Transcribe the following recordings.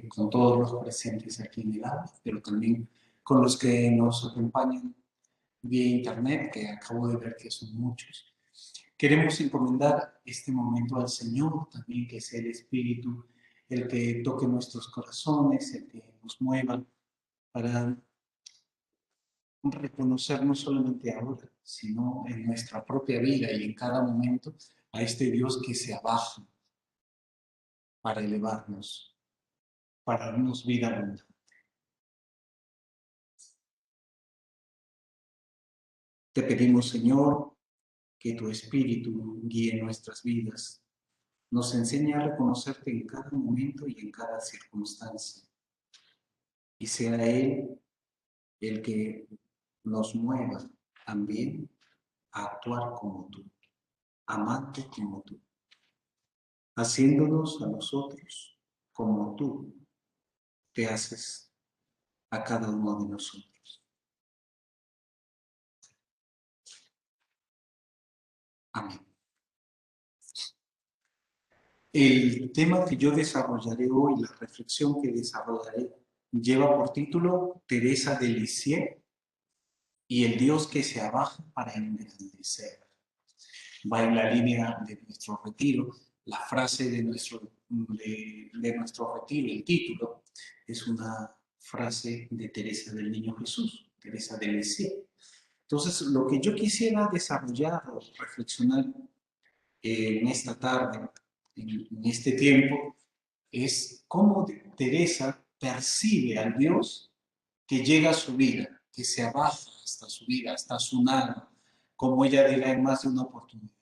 con todos los presentes aquí en el aula, pero también con los que nos acompañan vía internet, que acabo de ver que son muchos. Queremos encomendar este momento al Señor, también que sea el Espíritu el que toque nuestros corazones, el que nos mueva para reconocer no solamente ahora, sino en nuestra propia vida y en cada momento a este Dios que se abaja para elevarnos, para darnos vida abundante. Te pedimos, Señor, que tu Espíritu guíe nuestras vidas, nos enseñe a reconocerte en cada momento y en cada circunstancia, y sea Él el que nos mueva también a actuar como tú, amante como tú, haciéndonos a nosotros como tú te haces a cada uno de nosotros. Amén. El tema que yo desarrollaré hoy, la reflexión que desarrollaré, lleva por título Teresa de Lisieux y el Dios que se abaja para engrandecer. Va en la línea de nuestro retiro. La frase de nuestro retiro, el título, es una frase de Teresa del Niño Jesús, Teresa de Lisieux. Entonces, lo que yo quisiera desarrollar o reflexionar en esta tarde, en este tiempo, es cómo Teresa percibe al Dios que llega a su vida, que se abaja hasta su vida, hasta su nada, como ella dirá en más de una oportunidad.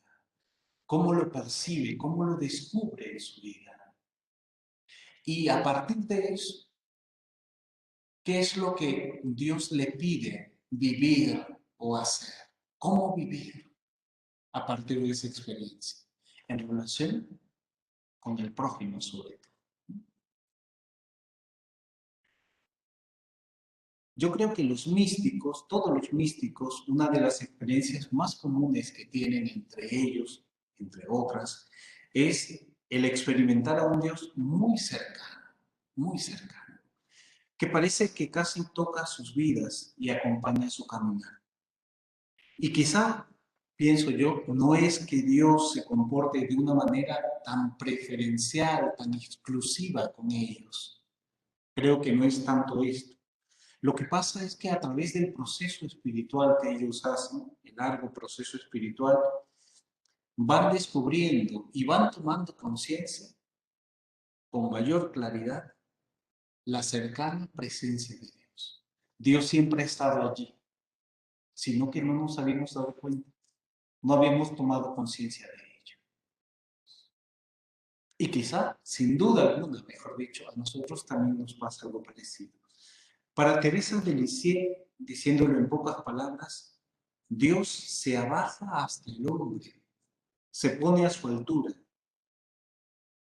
Cómo lo percibe, cómo lo descubre en su vida. Y a partir de eso, ¿qué es lo que Dios le pide vivir o hacer? ¿Cómo vivir a partir de esa experiencia? En relación con el prójimo, sobre todo. Yo creo que los místicos, todos los místicos, una de las experiencias más comunes que tienen entre ellos, entre otras, es el experimentar a un Dios muy cercano, que parece que casi toca sus vidas y acompaña su caminar. Y quizá, pienso yo, no es que Dios se comporte de una manera tan preferencial, tan exclusiva con ellos. Creo que no es tanto esto. Lo que pasa es que a través del proceso espiritual que ellos hacen, el largo proceso espiritual, van descubriendo y van tomando conciencia con mayor claridad la cercana presencia de Dios. Dios siempre ha estado allí, sino que no nos habíamos dado cuenta, no habíamos tomado conciencia de ello. Y quizá, sin duda alguna, mejor dicho, a nosotros también nos pasa algo parecido. Para Teresa de Lisieux, diciéndolo en pocas palabras, Dios se abaja hasta el hombre, se pone a su altura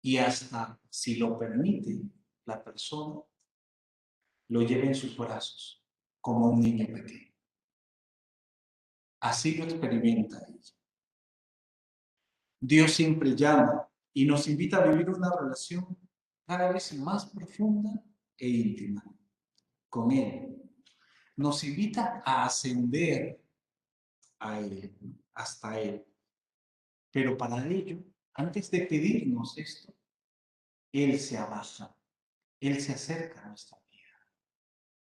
y hasta, si lo permite, la persona lo lleva en sus brazos como un niño pequeño. Así lo experimenta ella. Dios siempre llama y nos invita a vivir una relación cada vez más profunda e íntima con Él. Nos invita a ascender a Él, hasta Él. Pero para ello, antes de pedirnos esto, Él se abaja, Él se acerca a nuestra vida.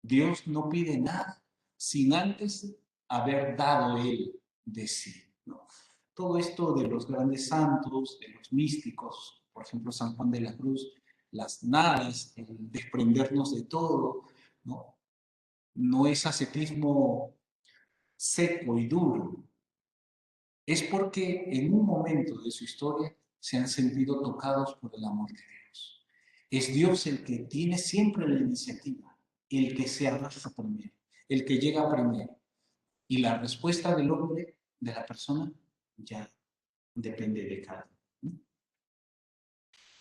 Dios no pide nada sin antes haber dado Él de sí, ¿no? Todo esto de los grandes santos, de los místicos, por ejemplo, San Juan de la Cruz, las nadas, el desprendernos de todo, ¿no? No es ascetismo seco y duro, es porque en un momento de su historia se han sentido tocados por el amor de Dios. Es Dios el que tiene siempre la iniciativa, el que se arrastra primero, el que llega primero. Y la respuesta del hombre, de la persona, ya depende de cada uno.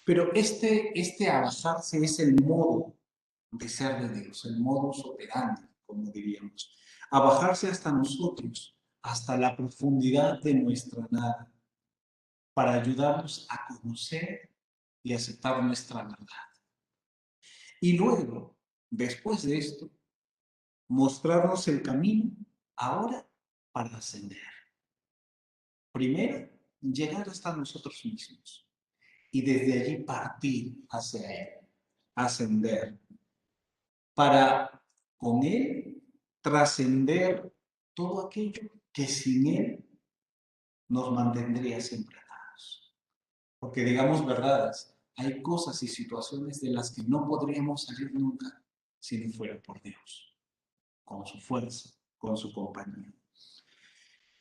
Pero este abrazarse es el modo de ser de Dios, el modus operandi, como diríamos. A bajarse hasta nosotros, hasta la profundidad de nuestra nada, para ayudarnos a conocer y aceptar nuestra verdad. Y luego, después de esto, mostrarnos el camino ahora para ascender. Primero, llegar hasta nosotros mismos y desde allí partir hacia Él, ascender, para con Él trascender todo aquello que sin Él nos mantendría siempre atados. Porque digamos verdades, hay cosas y situaciones de las que no podríamos salir nunca si no fuera por Dios, con su fuerza, con su compañía.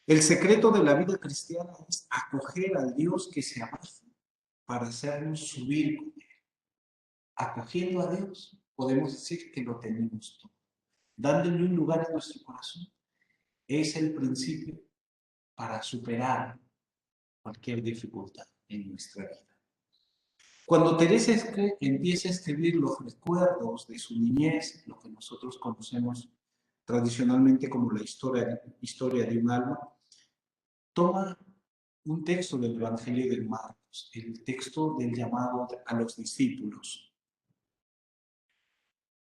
El secreto de la vida cristiana es acoger al Dios que se abaja para hacernos subir con Él. Acogiendo a Dios, podemos decir que lo tenemos todo. Dándole un lugar en nuestro corazón es el principio para superar cualquier dificultad en nuestra vida. Cuando Teresa empieza a escribir los recuerdos de su niñez, lo que nosotros conocemos tradicionalmente como la historia de un alma, toma un texto del Evangelio de Marcos, el texto del llamado a los discípulos.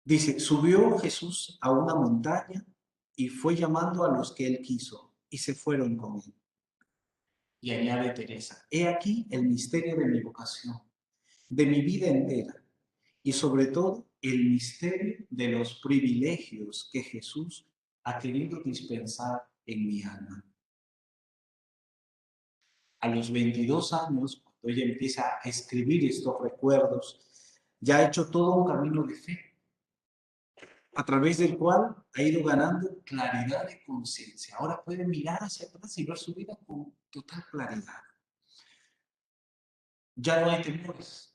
Dice, subió Jesús a una montaña y fue llamando a los que él quiso, y se fueron con él. Y añade Teresa, he aquí el misterio de mi vocación, de mi vida entera, y sobre todo el misterio de los privilegios que Jesús ha querido dispensar en mi alma. A los 22 años, cuando ella empieza a escribir estos recuerdos, ya ha hecho todo un camino de fe, a través del cual ha ido ganando claridad de conciencia. Ahora puede mirar hacia atrás y ver su vida con total claridad. Ya no hay temores.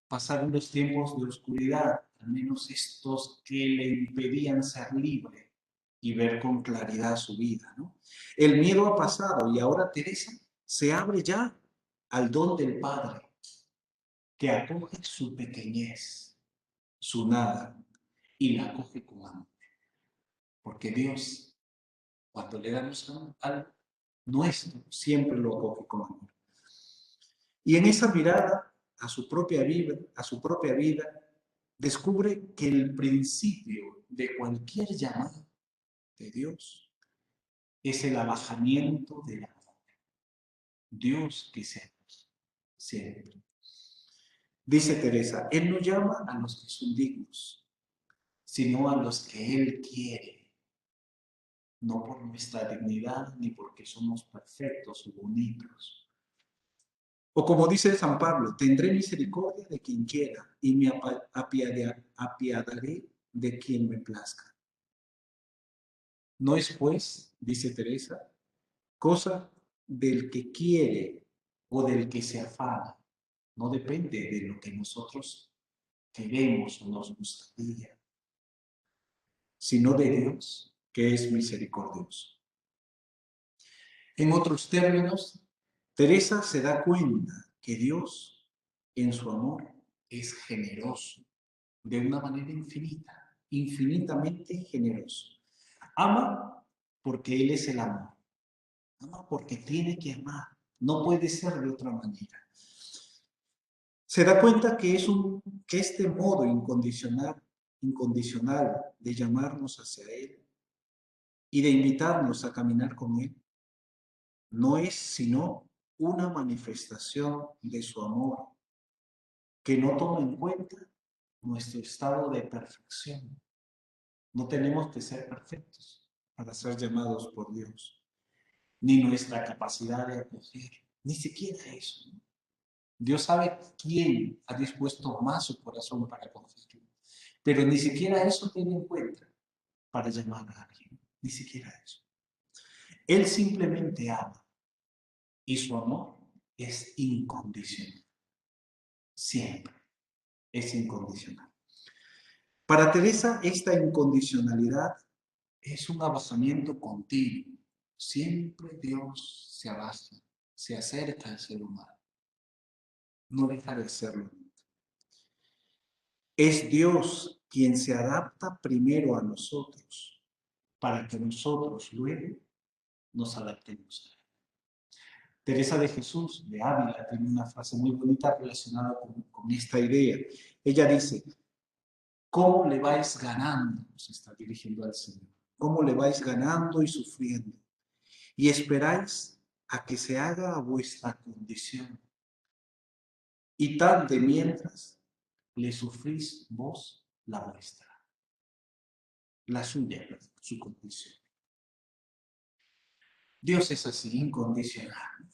Pasaron los tiempos de oscuridad, al menos estos que le impedían ser libre y ver con claridad su vida, ¿no? El miedo ha pasado y ahora Teresa se abre ya al don del Padre, que acoge su pequeñez, su nada, y la acoge con amor. Porque Dios, cuando le damos algo nuestro, siempre lo acoge con amor. Y en esa mirada a su propia vida, descubre que el principio de cualquier llamado de Dios es el abajamiento del amor. Dios que se siempre. Dice Teresa, Él no llama a los que son dignos, sino a los que Él quiere, no por nuestra dignidad ni porque somos perfectos o bonitos. O como dice San Pablo, tendré misericordia de quien quiera y me apiadaré de quien me plazca. No es pues, dice Teresa, cosa del que quiere o del que se afana. No depende de lo que nosotros queremos o nos gustaría, sino de Dios, que es misericordioso. En otros términos, Teresa se da cuenta que Dios, en su amor, es generoso, de una manera infinita, infinitamente generoso. Ama porque Él es el amor. Ama porque tiene que amar. No puede ser de otra manera. Se da cuenta que, que este modo incondicional de llamarnos hacia Él y de invitarnos a caminar con Él no es sino una manifestación de su amor que no toma en cuenta nuestro estado de perfección. No tenemos que ser perfectos para ser llamados por Dios, ni nuestra capacidad de acoger, ni siquiera eso. Dios sabe quién ha dispuesto más su corazón para acogerlo, pero ni siquiera eso tiene en cuenta para llamar a alguien, ni siquiera eso. Él simplemente ama y su amor es incondicional, siempre es incondicional. Para Teresa, esta incondicionalidad es un abajamiento continuo. Siempre Dios se abaja, se acerca al ser humano. No deja de serlo. Es Dios quien se adapta primero a nosotros para que nosotros luego nos adaptemos a Él. Teresa de Jesús de Ávila tiene una frase muy bonita relacionada con esta idea. Ella dice, ¿Cómo le vais ganando? Se está dirigiendo al Señor. ¿Cómo le vais ganando y sufriendo? Y esperáis a que se haga a vuestra condición. Y tal de mientras le sufrís vos la vuestra, la suya, su condición. Dios es así, incondicional.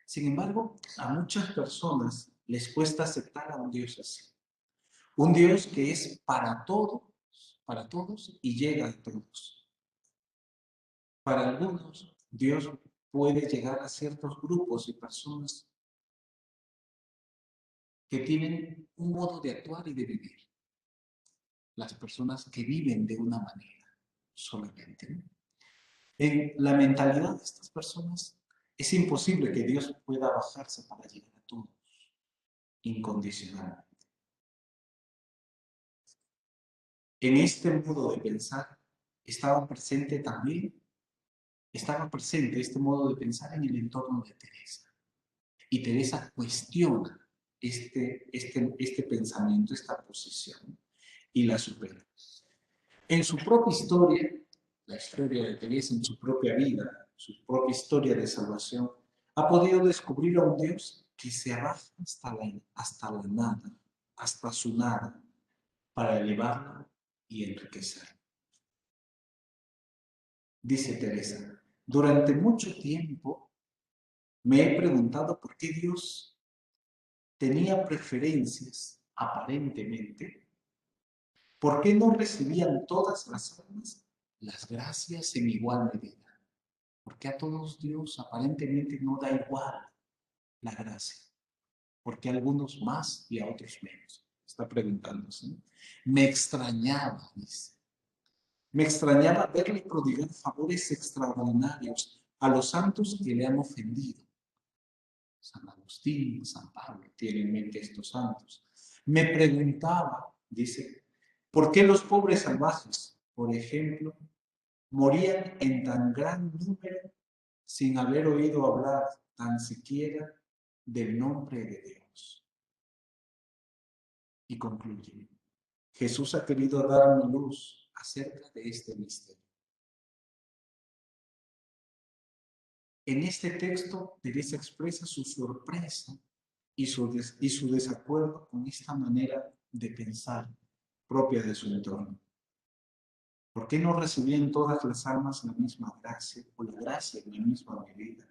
Sin embargo, a muchas personas les cuesta aceptar a un Dios así. Un Dios que es para todos y llega a todos. Para algunos, Dios puede llegar a ciertos grupos y personas que tienen un modo de actuar y de vivir. Las personas que viven de una manera solamente, ¿no? En la mentalidad de estas personas es imposible que Dios pueda bajarse para llegar a todos incondicionalmente. En este modo de pensar estaba presente este modo de pensar en el entorno de Teresa. Y Teresa cuestiona este pensamiento, esta posición, y la supera. En su propia historia, la historia de Teresa, en su propia vida, su propia historia de salvación, ha podido descubrir a un Dios que se abaja hasta la nada, hasta su nada, para elevarla y enriquecerla. Dice Teresa, durante mucho tiempo me he preguntado por qué Dios tenía preferencias, aparentemente, por qué no recibían todas las almas las gracias en igual medida. ¿Por qué a todos Dios aparentemente no da igual la gracia? ¿Por qué a algunos más y a otros menos? Está preguntándose. Me extrañaba, dice. Me extrañaba verle prodigar favores extraordinarios a los santos que le han ofendido. San Agustín, San Pablo, tienen en mente estos santos. Me preguntaba, dice, ¿por qué los pobres salvajes, por ejemplo, morían en tan gran número sin haber oído hablar tan siquiera del nombre de Dios? Y concluye, Jesús ha querido darme luz acerca de este misterio. En este texto, Teresa expresa su sorpresa y su desacuerdo con esta manera de pensar propia de su entorno. ¿Por qué no recibían todas las almas la misma gracia o la gracia en la misma medida?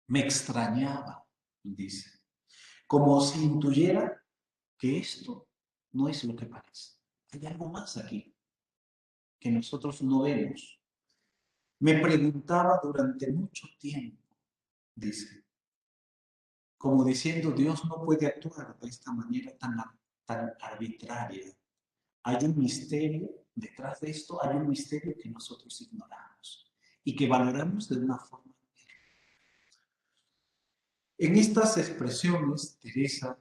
Me extrañaba, dice, como si intuyera que esto no es lo que parece. Hay algo más aquí que nosotros no vemos. Me preguntaba durante mucho tiempo, dice, como diciendo, Dios no puede actuar de esta manera tan arbitraria. Hay un misterio, detrás de esto hay un misterio que nosotros ignoramos y que valoramos de una forma. En estas expresiones, Teresa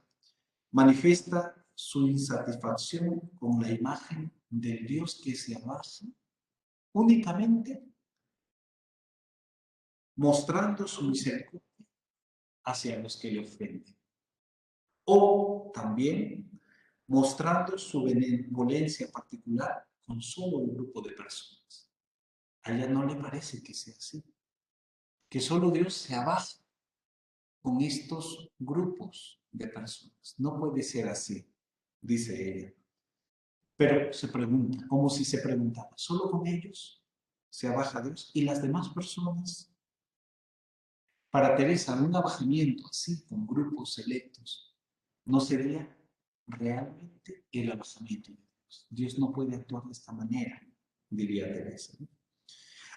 manifiesta su insatisfacción con la imagen del Dios que se abraza únicamente mostrando su misericordia hacia los que le ofenden. O también mostrando su benevolencia particular con solo un grupo de personas. A ella no le parece que sea así. Que solo Dios se abaja con estos grupos de personas. No puede ser así, dice ella. Pero se pregunta, como si se preguntara, ¿solo con ellos se abaja Dios? ¿Y las demás personas? Para Teresa, un abajamiento así, con grupos selectos, no sería realmente el abajamiento de Dios. Dios no puede actuar de esta manera, diría Teresa.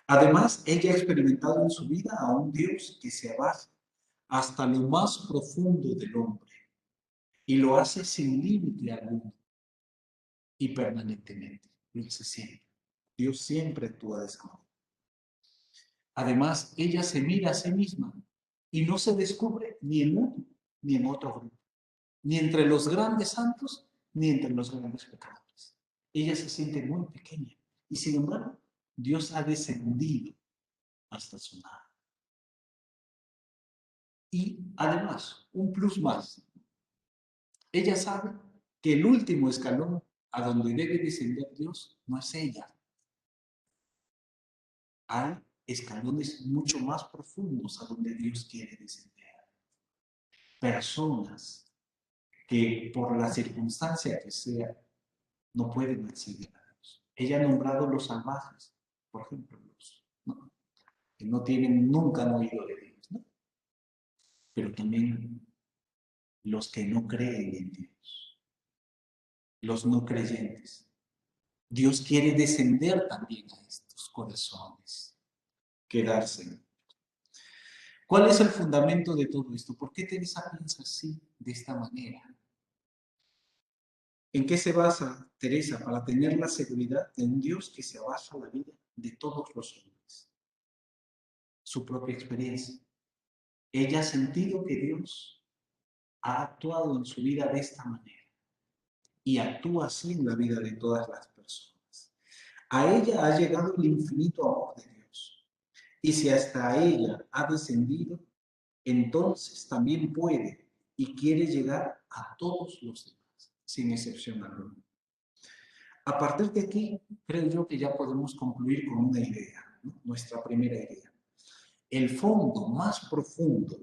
Además, ella ha experimentado en su vida a un Dios que se abaja hasta lo más profundo del hombre y lo hace sin límite alguno y permanentemente. Lo hace siempre. Dios siempre actúa de esa manera. Además, ella se mira a sí misma y no se descubre ni en uno ni en otro grupo, ni entre los grandes santos ni entre los grandes pecadores. Ella se siente muy pequeña y sin embargo, Dios ha descendido hasta su nada. Y además, un plus más. Ella sabe que el último escalón a donde debe descender Dios no es ella. Hay escalones mucho más profundos a donde Dios quiere descender. Personas que por la circunstancia que sea no pueden acceder a Dios. Ella ha nombrado los salvajes, por ejemplo, ¿no? Que no tienen, nunca han oído de Dios, ¿no? Pero también los que no creen en Dios, los no creyentes. Dios quiere descender también a estos corazones, quedarse. ¿Cuál es el fundamento de todo esto? ¿Por qué Teresa piensa así, de esta manera? ¿En qué se basa Teresa para tener la seguridad de un Dios que se abaja a la vida de todos los hombres? Su propia experiencia. Ella ha sentido que Dios ha actuado en su vida de esta manera y actúa así en la vida de todas las personas. A ella ha llegado el infinito amor de Dios. Y si hasta ella ha descendido, entonces también puede y quiere llegar a todos los demás, sin excepción alguna. A partir de aquí, creo yo que ya podemos concluir con una idea, ¿no? Nuestra primera idea. El fondo más profundo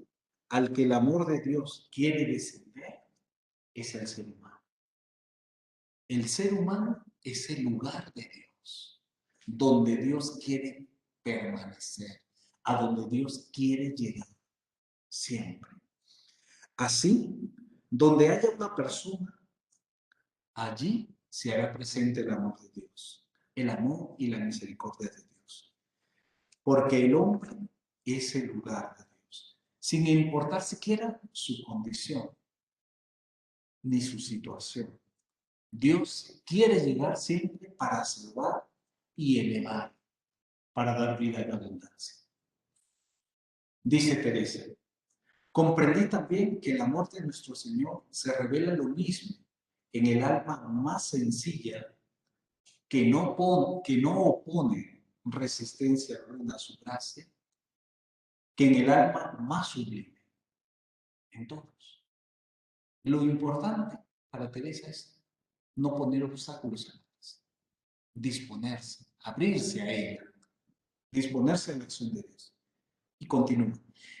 al que el amor de Dios quiere descender es el ser humano. El ser humano es el lugar de Dios, donde Dios quiere permanecer, a donde Dios quiere llegar siempre. Así, donde haya una persona, allí se hará presente el amor de Dios, el amor y la misericordia de Dios. Porque el hombre es el lugar de Dios, sin importar siquiera su condición ni su situación. Dios quiere llegar siempre para salvar y elevar, para dar vida en abundancia. Dice Teresa, comprendí también que el amor de nuestro Señor se revela lo mismo en el alma más sencilla que no opone resistencia alguna a su gracia, que en el alma más sublime, en todos. Lo importante para Teresa es no poner obstáculos a la gracia, disponerse, abrirse a ella, disponerse a la acción de Dios. Y continúa.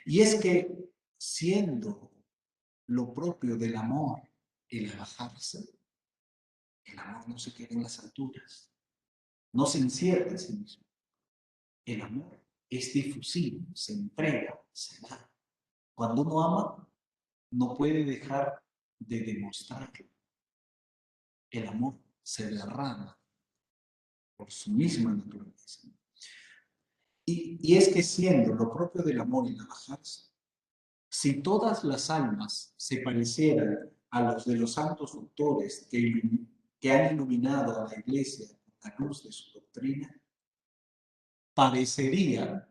Y es que siendo lo propio del amor el abajarse, el amor no se queda en las alturas, no se encierra en sí mismo. El amor es difusivo, se entrega, se da. Cuando uno ama, no puede dejar de demostrarlo. El amor se derrama por su misma naturaleza. Y es que siendo lo propio del amor el abajarse, si todas las almas se parecieran a los de los santos doctores que han iluminado a la Iglesia con la luz de su doctrina, parecería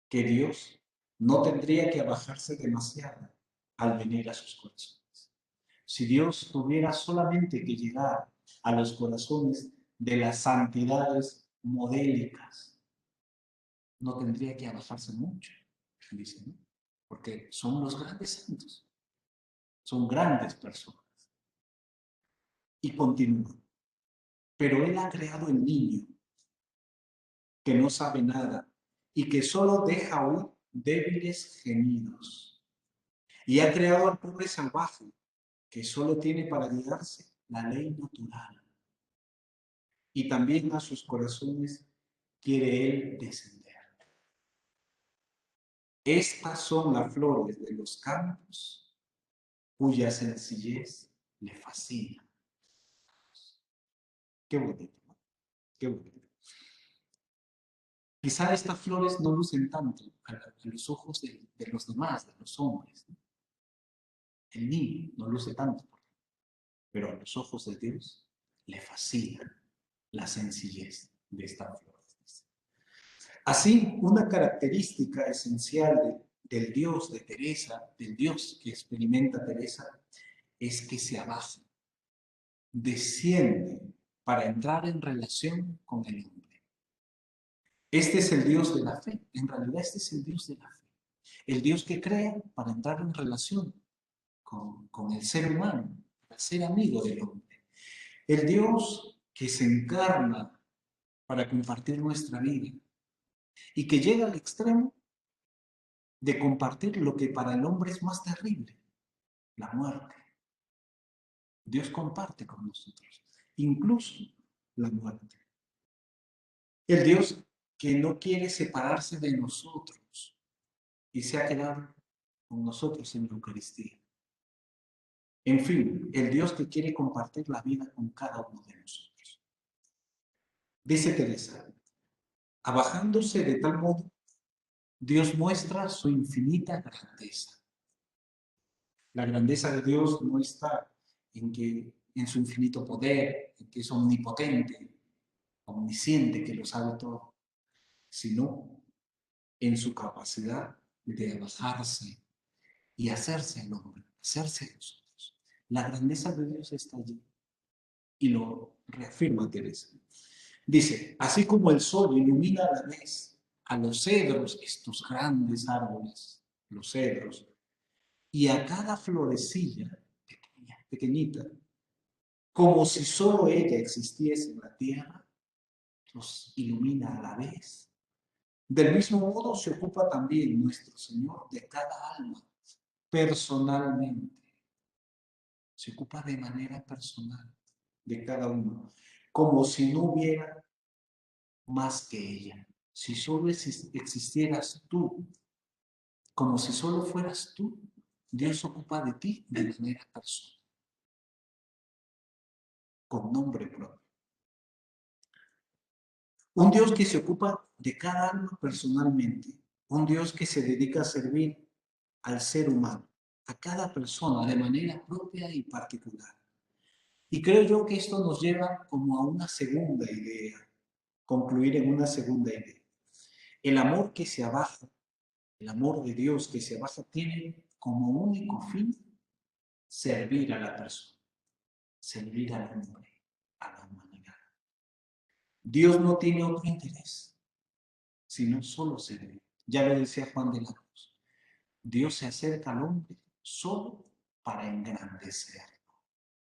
que Dios no tendría que abajarse demasiado al venir a sus corazones. Si Dios tuviera solamente que llegar a los corazones de las santidades modélicas, no tendría que abajarse mucho, dice, ¿no? Porque son los grandes santos, son grandes personas. Y continúa. Pero Él ha creado el niño que no sabe nada y que solo deja oír débiles gemidos. Y ha creado al pobre salvaje que solo tiene para guiarse la ley natural. Y también a sus corazones quiere Él descender. Estas son las flores de los campos cuya sencillez le fascina. Qué bonito, ¿no? Qué bonito. Quizá estas flores no lucen tanto a los ojos de los demás, de los hombres, ¿no? El niño no luce tanto, pero a los ojos de Dios le fascina la sencillez de esta flor. Así, una característica esencial del Dios de Teresa, del Dios que experimenta Teresa, es que se abaja, desciende para entrar en relación con el hombre. Este es el Dios de la fe, en realidad este es el Dios de la fe. El Dios que crea para entrar en relación con el ser humano, para ser amigo del hombre. El Dios que se encarna para compartir nuestra vida y que llega al extremo de compartir lo que para el hombre es más terrible, la muerte. Dios comparte con nosotros, incluso la muerte. El Dios que no quiere separarse de nosotros y se ha quedado con nosotros en la Eucaristía. En fin, el Dios que quiere compartir la vida con cada uno de nosotros. Dice Teresa, abajándose de tal modo, Dios muestra su infinita grandeza. La grandeza de Dios no está en su infinito poder, en que es omnipotente, omnisciente, que lo sabe todo, sino en su capacidad de abajarse y hacerse el hombre, hacerse nosotros. La grandeza de Dios está allí y lo reafirma Teresa. Dice, así como el sol ilumina a la vez a los cedros, estos grandes árboles, los cedros, y a cada florecilla pequeña, pequeñita, como si solo ella existiese en la tierra, los ilumina a la vez. Del mismo modo se ocupa también nuestro Señor de cada alma, personalmente. Se ocupa de manera personal de cada uno, como si no hubiera más que ella. Si solo existieras tú, como si solo fueras tú, Dios se ocupa de ti de manera personal, con nombre propio. Un Dios que se ocupa de cada alma personalmente, un Dios que se dedica a servir al ser humano, a cada persona de manera propia y particular. Y creo yo que esto nos lleva como a una segunda idea, concluir en una segunda idea. El amor que se abaja, el amor de Dios que se abaja, tiene como único fin servir a la persona, servir al hombre, a la humanidad. Dios no tiene otro interés, sino solo servir. Ya lo decía Juan de la Cruz. Dios se acerca al hombre solo para engrandecerlo,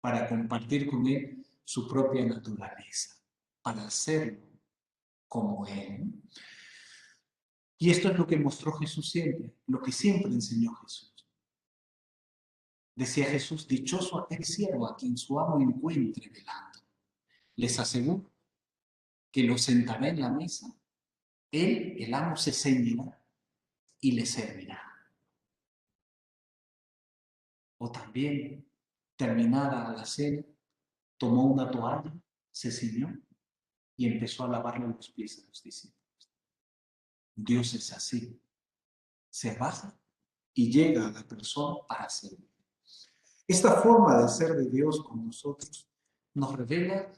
para compartir con él su propia naturaleza, para hacerlo como él. Y esto es lo que mostró Jesús siempre, lo que siempre enseñó Jesús. Decía Jesús, dichoso aquel siervo a quien su amo encuentre velando. Les aseguro que lo sentará en la mesa, él, el amo, se ceñirá y le servirá. O también, terminada la cena, tomó una toalla, se ciñó y empezó a lavarle los pies a los discípulos. Dios es así, se baja y llega a la persona para servir. Esta forma de ser de Dios con nosotros nos revela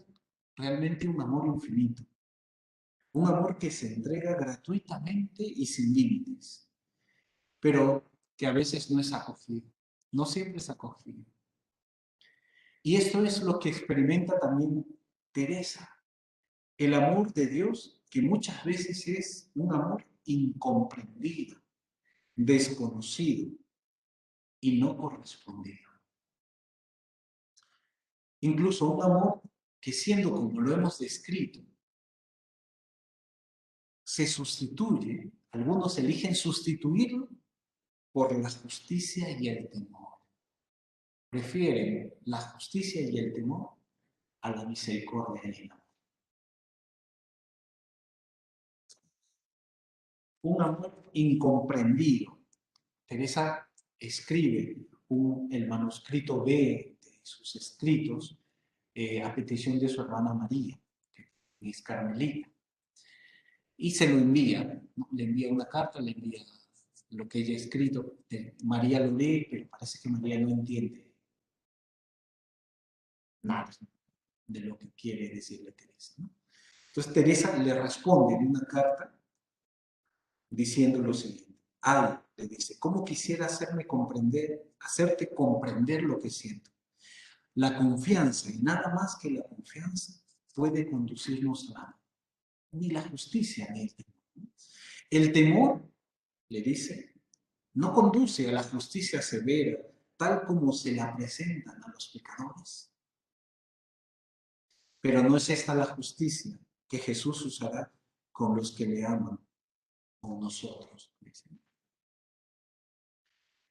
realmente un amor infinito, un amor que se entrega gratuitamente y sin límites, pero que a veces no es acogido, no siempre es acogido. Y esto es lo que experimenta también Teresa, el amor de Dios, que muchas veces es un amor incomprendido, desconocido y no correspondido. Incluso un amor que, siendo como lo hemos descrito, se sustituye, algunos eligen sustituirlo por la justicia y el temor. Prefieren la justicia y el temor a la misericordia y el amor. Un amor incomprendido. Teresa escribe el manuscrito B de sus escritos a petición de su hermana María, que es carmelita. Y se lo envía, ¿no? Le envía una carta, le envía lo que ella ha escrito. María lo lee, pero parece que María no entiende nada de lo que quiere decirle Teresa, ¿no? Entonces Teresa le responde en una carta diciendo lo siguiente. Ay, le dice, ¿cómo quisiera hacerte comprender lo que siento? La confianza, y nada más que la confianza, puede conducirnos a nada. Ni la justicia ni el temor. El temor, le dice, no conduce a la justicia severa, tal como se la presentan a los pecadores. Pero no es esta la justicia que Jesús usará con los que le aman, con nosotros.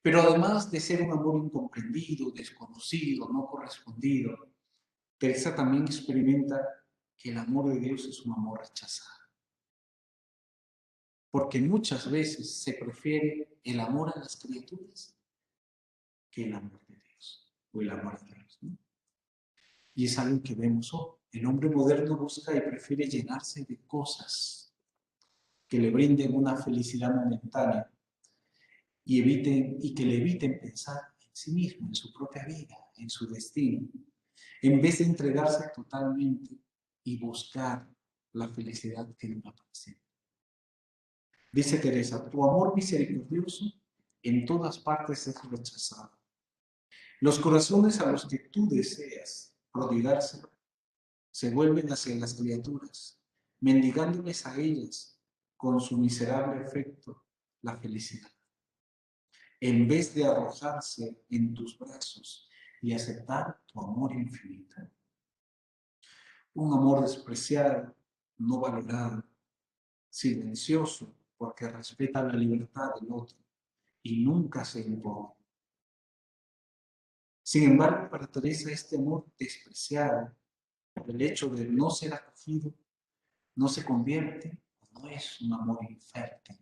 Pero además de ser un amor incomprendido, desconocido, no correspondido, Teresa también experimenta que el amor de Dios es un amor rechazado. Porque muchas veces se prefiere el amor a las criaturas que el amor de Dios, o el amor a Dios, ¿no? Y es algo que vemos hoy. El hombre moderno busca y prefiere llenarse de cosas que le brinden una felicidad momentánea y que le eviten pensar en sí mismo, en su propia vida, en su destino, en vez de entregarse totalmente y buscar la felicidad que dura para siempre. Dice Teresa, tu amor misericordioso en todas partes es rechazado. Los corazones a los que tú deseas prodigárselo se vuelven hacia las criaturas, mendigándoles a ellas con su miserable efecto la felicidad, en vez de arrojarse en tus brazos y aceptar tu amor infinito. Un amor despreciado, no valorado, silencioso, porque respeta la libertad del otro y nunca se impone. Sin embargo, para Teresa este amor despreciado, por el hecho de no ser acogido, no se convierte, no es un amor infértil.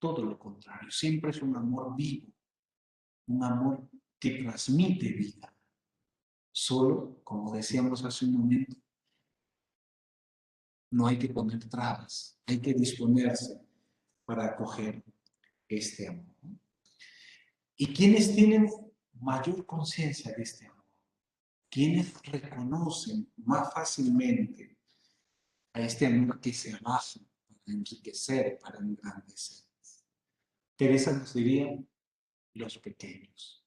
Todo lo contrario, siempre es un amor vivo, un amor que transmite vida. Solo, como decíamos hace un momento, no hay que poner trabas, hay que disponerse para acoger este amor. ¿Y quiénes tienen mayor conciencia de este amor? ¿Quiénes reconocen más fácilmente a este amor que se basa para enriquecer, para engrandecer? Teresa nos diría los pequeños,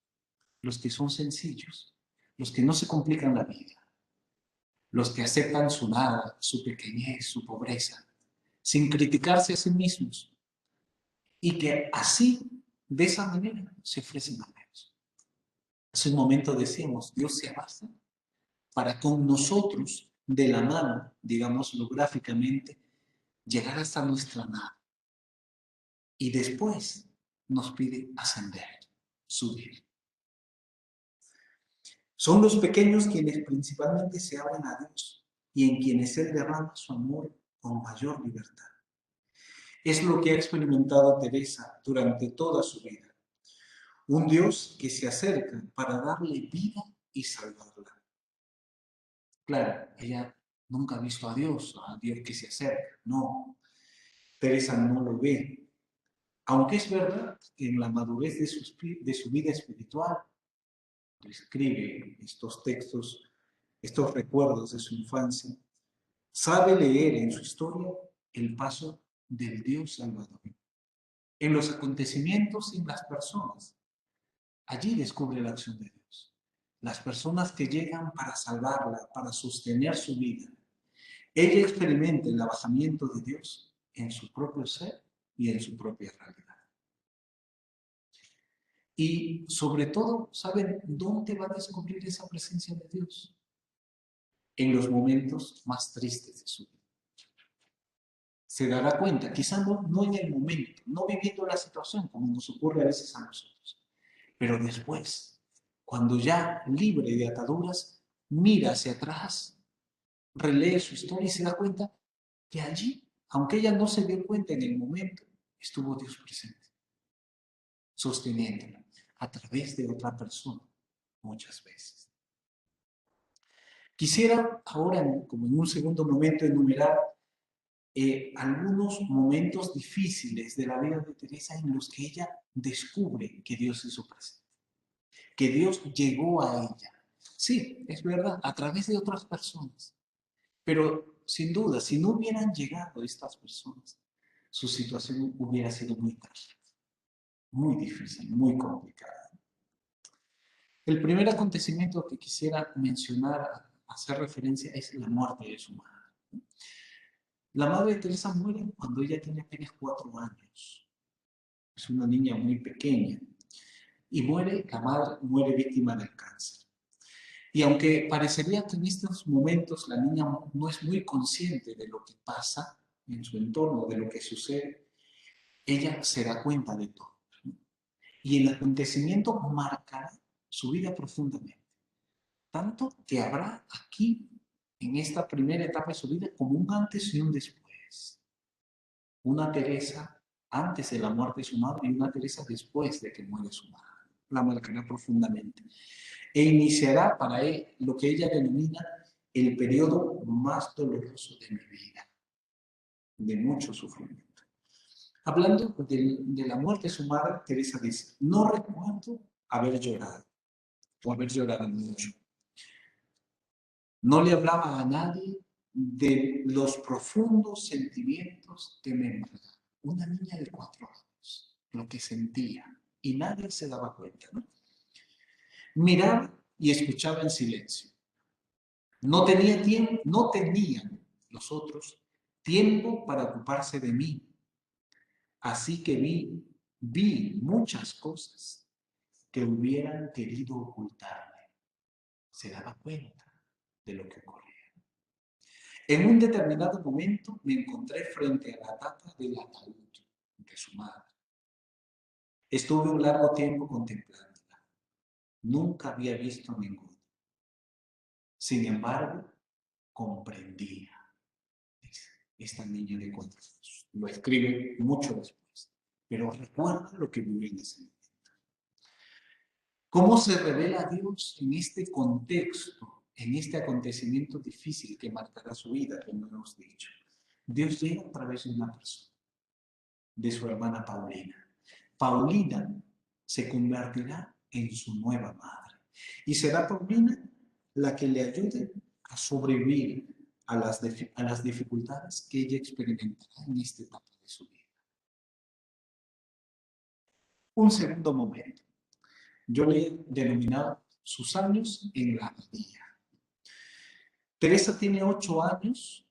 los que son sencillos, los que no se complican la vida, los que aceptan su nada, su pequeñez, su pobreza, sin criticarse a sí mismos, y que así, de esa manera, se ofrecen a Dios. Hace un momento decíamos, Dios se abasta para con nosotros, de la mano, digámoslo gráficamente, llegar hasta nuestra nada. Y después nos pide ascender, subir. Son los pequeños quienes principalmente se abren a Dios y en quienes Él derrama su amor con mayor libertad. Es lo que ha experimentado Teresa durante toda su vida. Un Dios que se acerca para darle vida y salvarla. Claro, ella nunca ha visto a Dios que se acerca. No, Teresa no lo ve. Aunque es verdad que en la madurez de su vida espiritual, escribe estos textos, estos recuerdos de su infancia, sabe leer en su historia el paso del Dios Salvador. En los acontecimientos y en las personas, allí descubre la acción de Dios. Las personas que llegan para salvarla, para sostener su vida. Ella experimenta el abajamiento de Dios en su propio ser y en su propia realidad. Y sobre todo, ¿saben dónde va a descubrir esa presencia de Dios? En los momentos más tristes de su vida. Se dará cuenta, quizá no en el momento, no viviendo la situación como nos ocurre a veces a nosotros, pero después, cuando ya libre de ataduras, mira hacia atrás, relee su historia y se da cuenta que allí, aunque ella no se dio cuenta en el momento, estuvo Dios presente, sosteniéndola a través de otra persona, muchas veces. Quisiera ahora, como en un segundo momento, enumerar algunos momentos difíciles de la vida de Teresa en los que ella descubre que Dios es su presente, que Dios llegó a ella. Sí, es verdad, a través de otras personas. Pero sin duda, si no hubieran llegado estas personas, su situación hubiera sido muy trágica, muy difícil, muy complicada. El primer acontecimiento que quisiera mencionar, hacer referencia, es la muerte de su madre. La madre de Teresa muere cuando ella tiene apenas 4 años. Es una niña muy pequeña. Y la madre muere víctima del cáncer. Y aunque parecería que en estos momentos la niña no es muy consciente de lo que pasa en su entorno, de lo que sucede, ella se da cuenta de todo. Y el acontecimiento marcará su vida profundamente. Tanto que habrá aquí, en esta primera etapa de su vida, como un antes y un después. Una Teresa antes de la muerte de su madre y una Teresa después de que muere su madre. La marcará profundamente. E iniciará para él lo que ella denomina el periodo más doloroso de mi vida, de mucho sufrimiento. Hablando de la muerte de su madre, Teresa dice, no recuerdo haber llorado o haber llorado mucho. No le hablaba a nadie de los profundos sentimientos que me embargaban. Una niña de 4 años, lo que sentía, y nadie se daba cuenta, ¿no? Miraba y escuchaba en silencio. No tenía tiempo, no tenían los otros tiempo para ocuparse de mí. Así que vi muchas cosas que hubieran querido ocultarme. Se daba cuenta de lo que ocurría. En un determinado momento me encontré frente a la tapa del ataúd de su madre. Estuve un largo tiempo contemplándola. Nunca había visto ninguna. Sin embargo, comprendía. Esta niña de 4 años. Lo escribe mucho después, pero recuerda lo que vivió en ese momento. ¿Cómo se revela Dios en este contexto, en este acontecimiento difícil que marcará su vida, como hemos dicho? Dios llega a través de una persona, de su hermana Paulina. Paulina se convertirá en su nueva madre. Y será Paulina la que le ayude a sobrevivir a las dificultades que ella experimentará en esta etapa de su vida. Un segundo momento. Yo le he denominado sus años en la abadía. Teresa tiene 8 años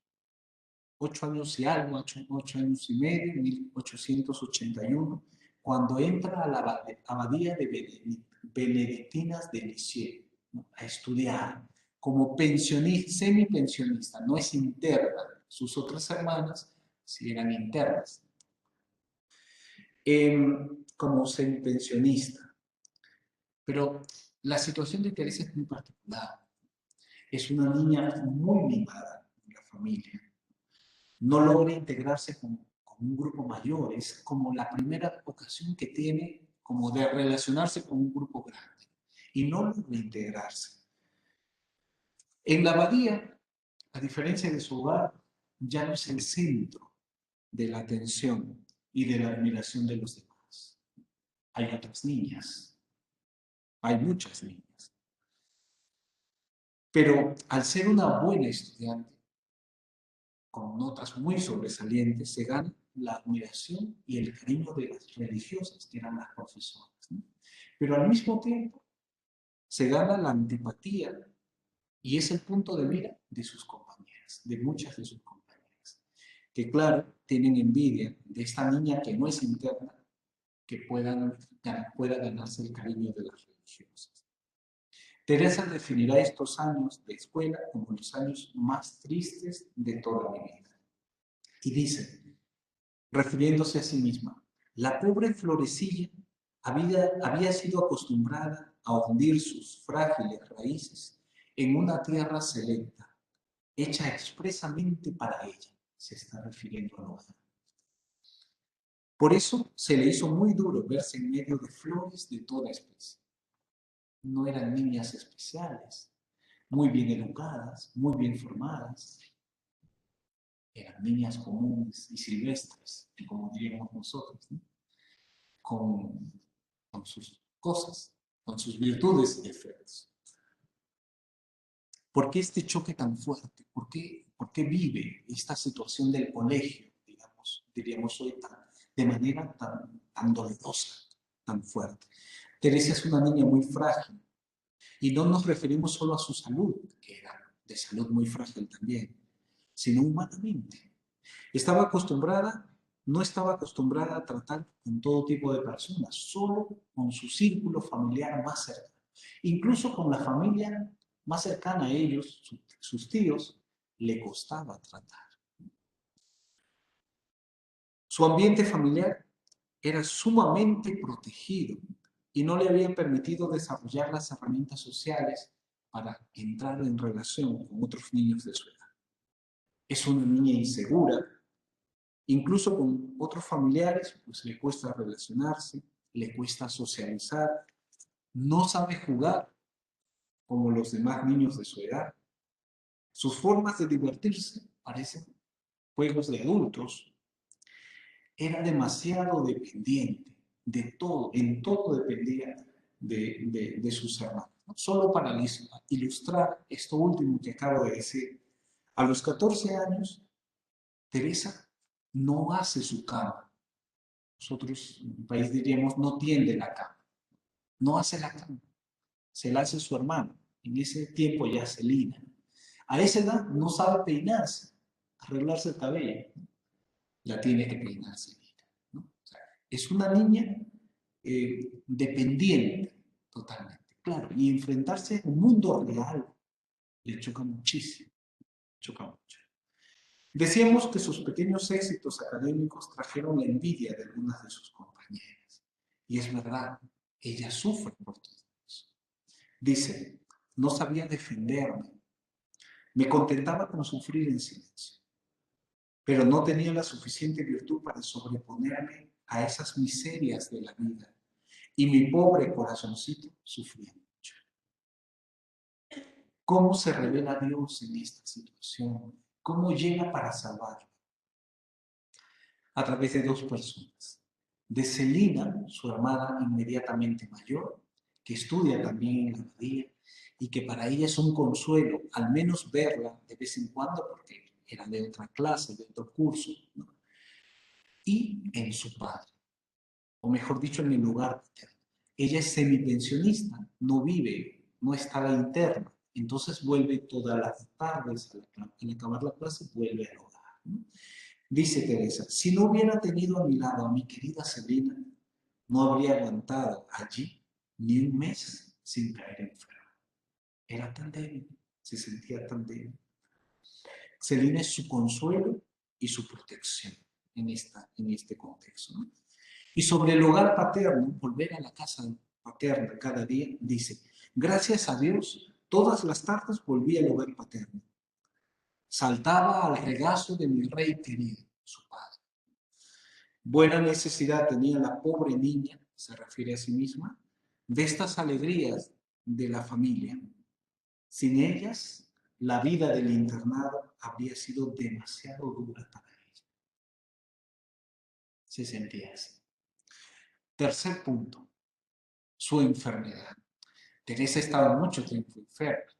y algo, 8 años y medio, 1881, cuando entra a la abadía de benedictinas de Lisieux, ¿no? A estudiar como pensionista, semipensionista, no es interna. Sus otras hermanas sí eran internas. Como semipensionista. Pero la situación de Teresa es muy particular. Es una niña muy mimada en la familia. No logra integrarse con un grupo mayor. Es como la primera ocasión que tiene como de relacionarse con un grupo grande. Y no logra integrarse. En la abadía, a diferencia de su hogar, ya no es el centro de la atención y de la admiración de los demás. Hay otras niñas. Hay muchas niñas. Pero al ser una buena estudiante, con notas muy sobresalientes, se gana la admiración y el cariño de las religiosas, que eran las profesoras, ¿no? Pero al mismo tiempo se gana la antipatía y es el punto de mira de sus compañeras, de muchas de sus compañeras, que claro, tienen envidia de esta niña que no es interna, que pueda ganarse el cariño de las religiosas. Teresa definirá estos años de escuela como los años más tristes de toda mi vida. Y dice, refiriéndose a sí misma, la pobre florecilla había sido acostumbrada a hundir sus frágiles raíces en una tierra selecta, hecha expresamente para ella, se está refiriendo a hogar. Por eso se le hizo muy duro verse en medio de flores de toda especie. No eran niñas especiales, muy bien educadas, muy bien formadas. Eran niñas comunes y silvestres, como diríamos nosotros, ¿no? con sus cosas, con sus virtudes y defectos. ¿Por qué este choque tan fuerte? ¿Por qué vive esta situación del colegio, diríamos hoy, de manera tan dolorosa, tan fuerte? Teresa es una niña muy frágil y no nos referimos solo a su salud, que era de salud muy frágil también, sino humanamente. No estaba acostumbrada a tratar con todo tipo de personas, solo con su círculo familiar más cercano. Incluso con la familia más cercana a ellos, sus tíos, le costaba tratar. Su ambiente familiar era sumamente protegido y no le habían permitido desarrollar las herramientas sociales para entrar en relación con otros niños de su edad. Es una niña insegura, incluso con otros familiares, pues le cuesta relacionarse, le cuesta socializar, no sabe jugar como los demás niños de su edad. Sus formas de divertirse parecen juegos de adultos. Era demasiado dependiente de todo, en todo dependía de sus hermanos. Solo para ilustrar esto último que acabo de decir, a los 14 años, Teresa no hace su cama. Nosotros en el país diríamos no tiende la cama, no hace la cama, se la hace su hermano. En ese tiempo ya Celina. A esa edad no sabe peinarse, arreglarse el cabello, la tiene que peinarse. ¿No? O sea, es una niña dependiente totalmente, claro, y enfrentarse a un mundo real le choca muchísimo, choca mucho. Decíamos que sus pequeños éxitos académicos trajeron la envidia de algunas de sus compañeras. Y es verdad, ella sufre por todo eso. Dice, no sabía defenderme, me contentaba con sufrir en silencio, pero no tenía la suficiente virtud para sobreponerme a esas miserias de la vida. Y mi pobre corazoncito sufría mucho. ¿Cómo se revela Dios en esta situación? ¿Cómo llega para salvarla? A través de dos personas. De Celina, su hermana inmediatamente mayor, que estudia también en la abadía y que para ella es un consuelo, al menos verla de vez en cuando, porque era de otra clase, de otro curso, ¿no? Y en su padre, o mejor dicho, en el lugar paterno. Ella es semipensionista, no vive, no está interna, entonces vuelve todas las tardes, al acabar la clase, vuelve al hogar, ¿no? Dice Teresa, si no hubiera tenido a mi lado a mi querida Celina, no habría aguantado allí ni un mes sin caer enferma. Era tan débil, se sentía tan débil. Celina es su consuelo y su protección en este contexto, ¿no? Y sobre el hogar paterno, volver a la casa paterna cada día, dice, gracias a Dios, todas las tardes volví al hogar paterno. Saltaba al regazo de mi rey querido, su padre. Buena necesidad tenía la pobre niña, se refiere a sí misma, de estas alegrías de la familia. Sin ellas, la vida del internado habría sido demasiado dura para ella. Se sentía así. Tercer punto, su enfermedad. Teresa estaba mucho tiempo enferma,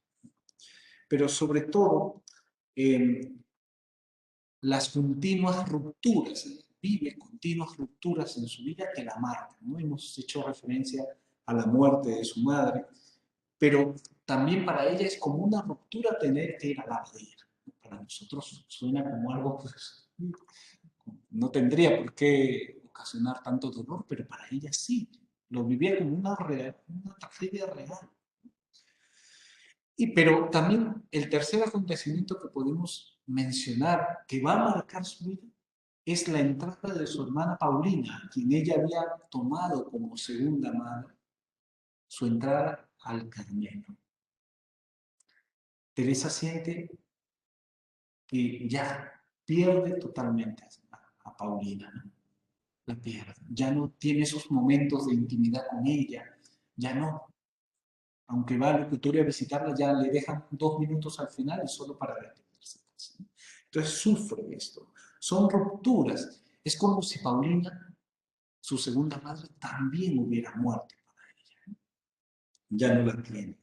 pero sobre todo las continuas rupturas, vive continuas rupturas en su vida que la marcan, ¿no? Hemos hecho referencia a la muerte de su madre, pero también para ella es como una ruptura tener que ir a la abadía. Para nosotros suena como algo, pues, no tendría por qué ocasionar tanto dolor, pero para ella sí, lo vivía como una tragedia real. Pero también el tercer acontecimiento que podemos mencionar que va a marcar su vida es la entrada de su hermana Paulina, quien ella había tomado como segunda madre, su entrada al Carmelo. Teresa siente que ya pierde totalmente a Paulina, ¿no? La pierde, ya no tiene esos momentos de intimidad con ella, ya no. Aunque va al locutorio a visitarla, ya le dejan 2 minutos al final y solo para despedirse. Entonces sufre esto. Son rupturas. Es como si Paulina, su segunda madre, también hubiera muerto para ella. Ya no la tiene.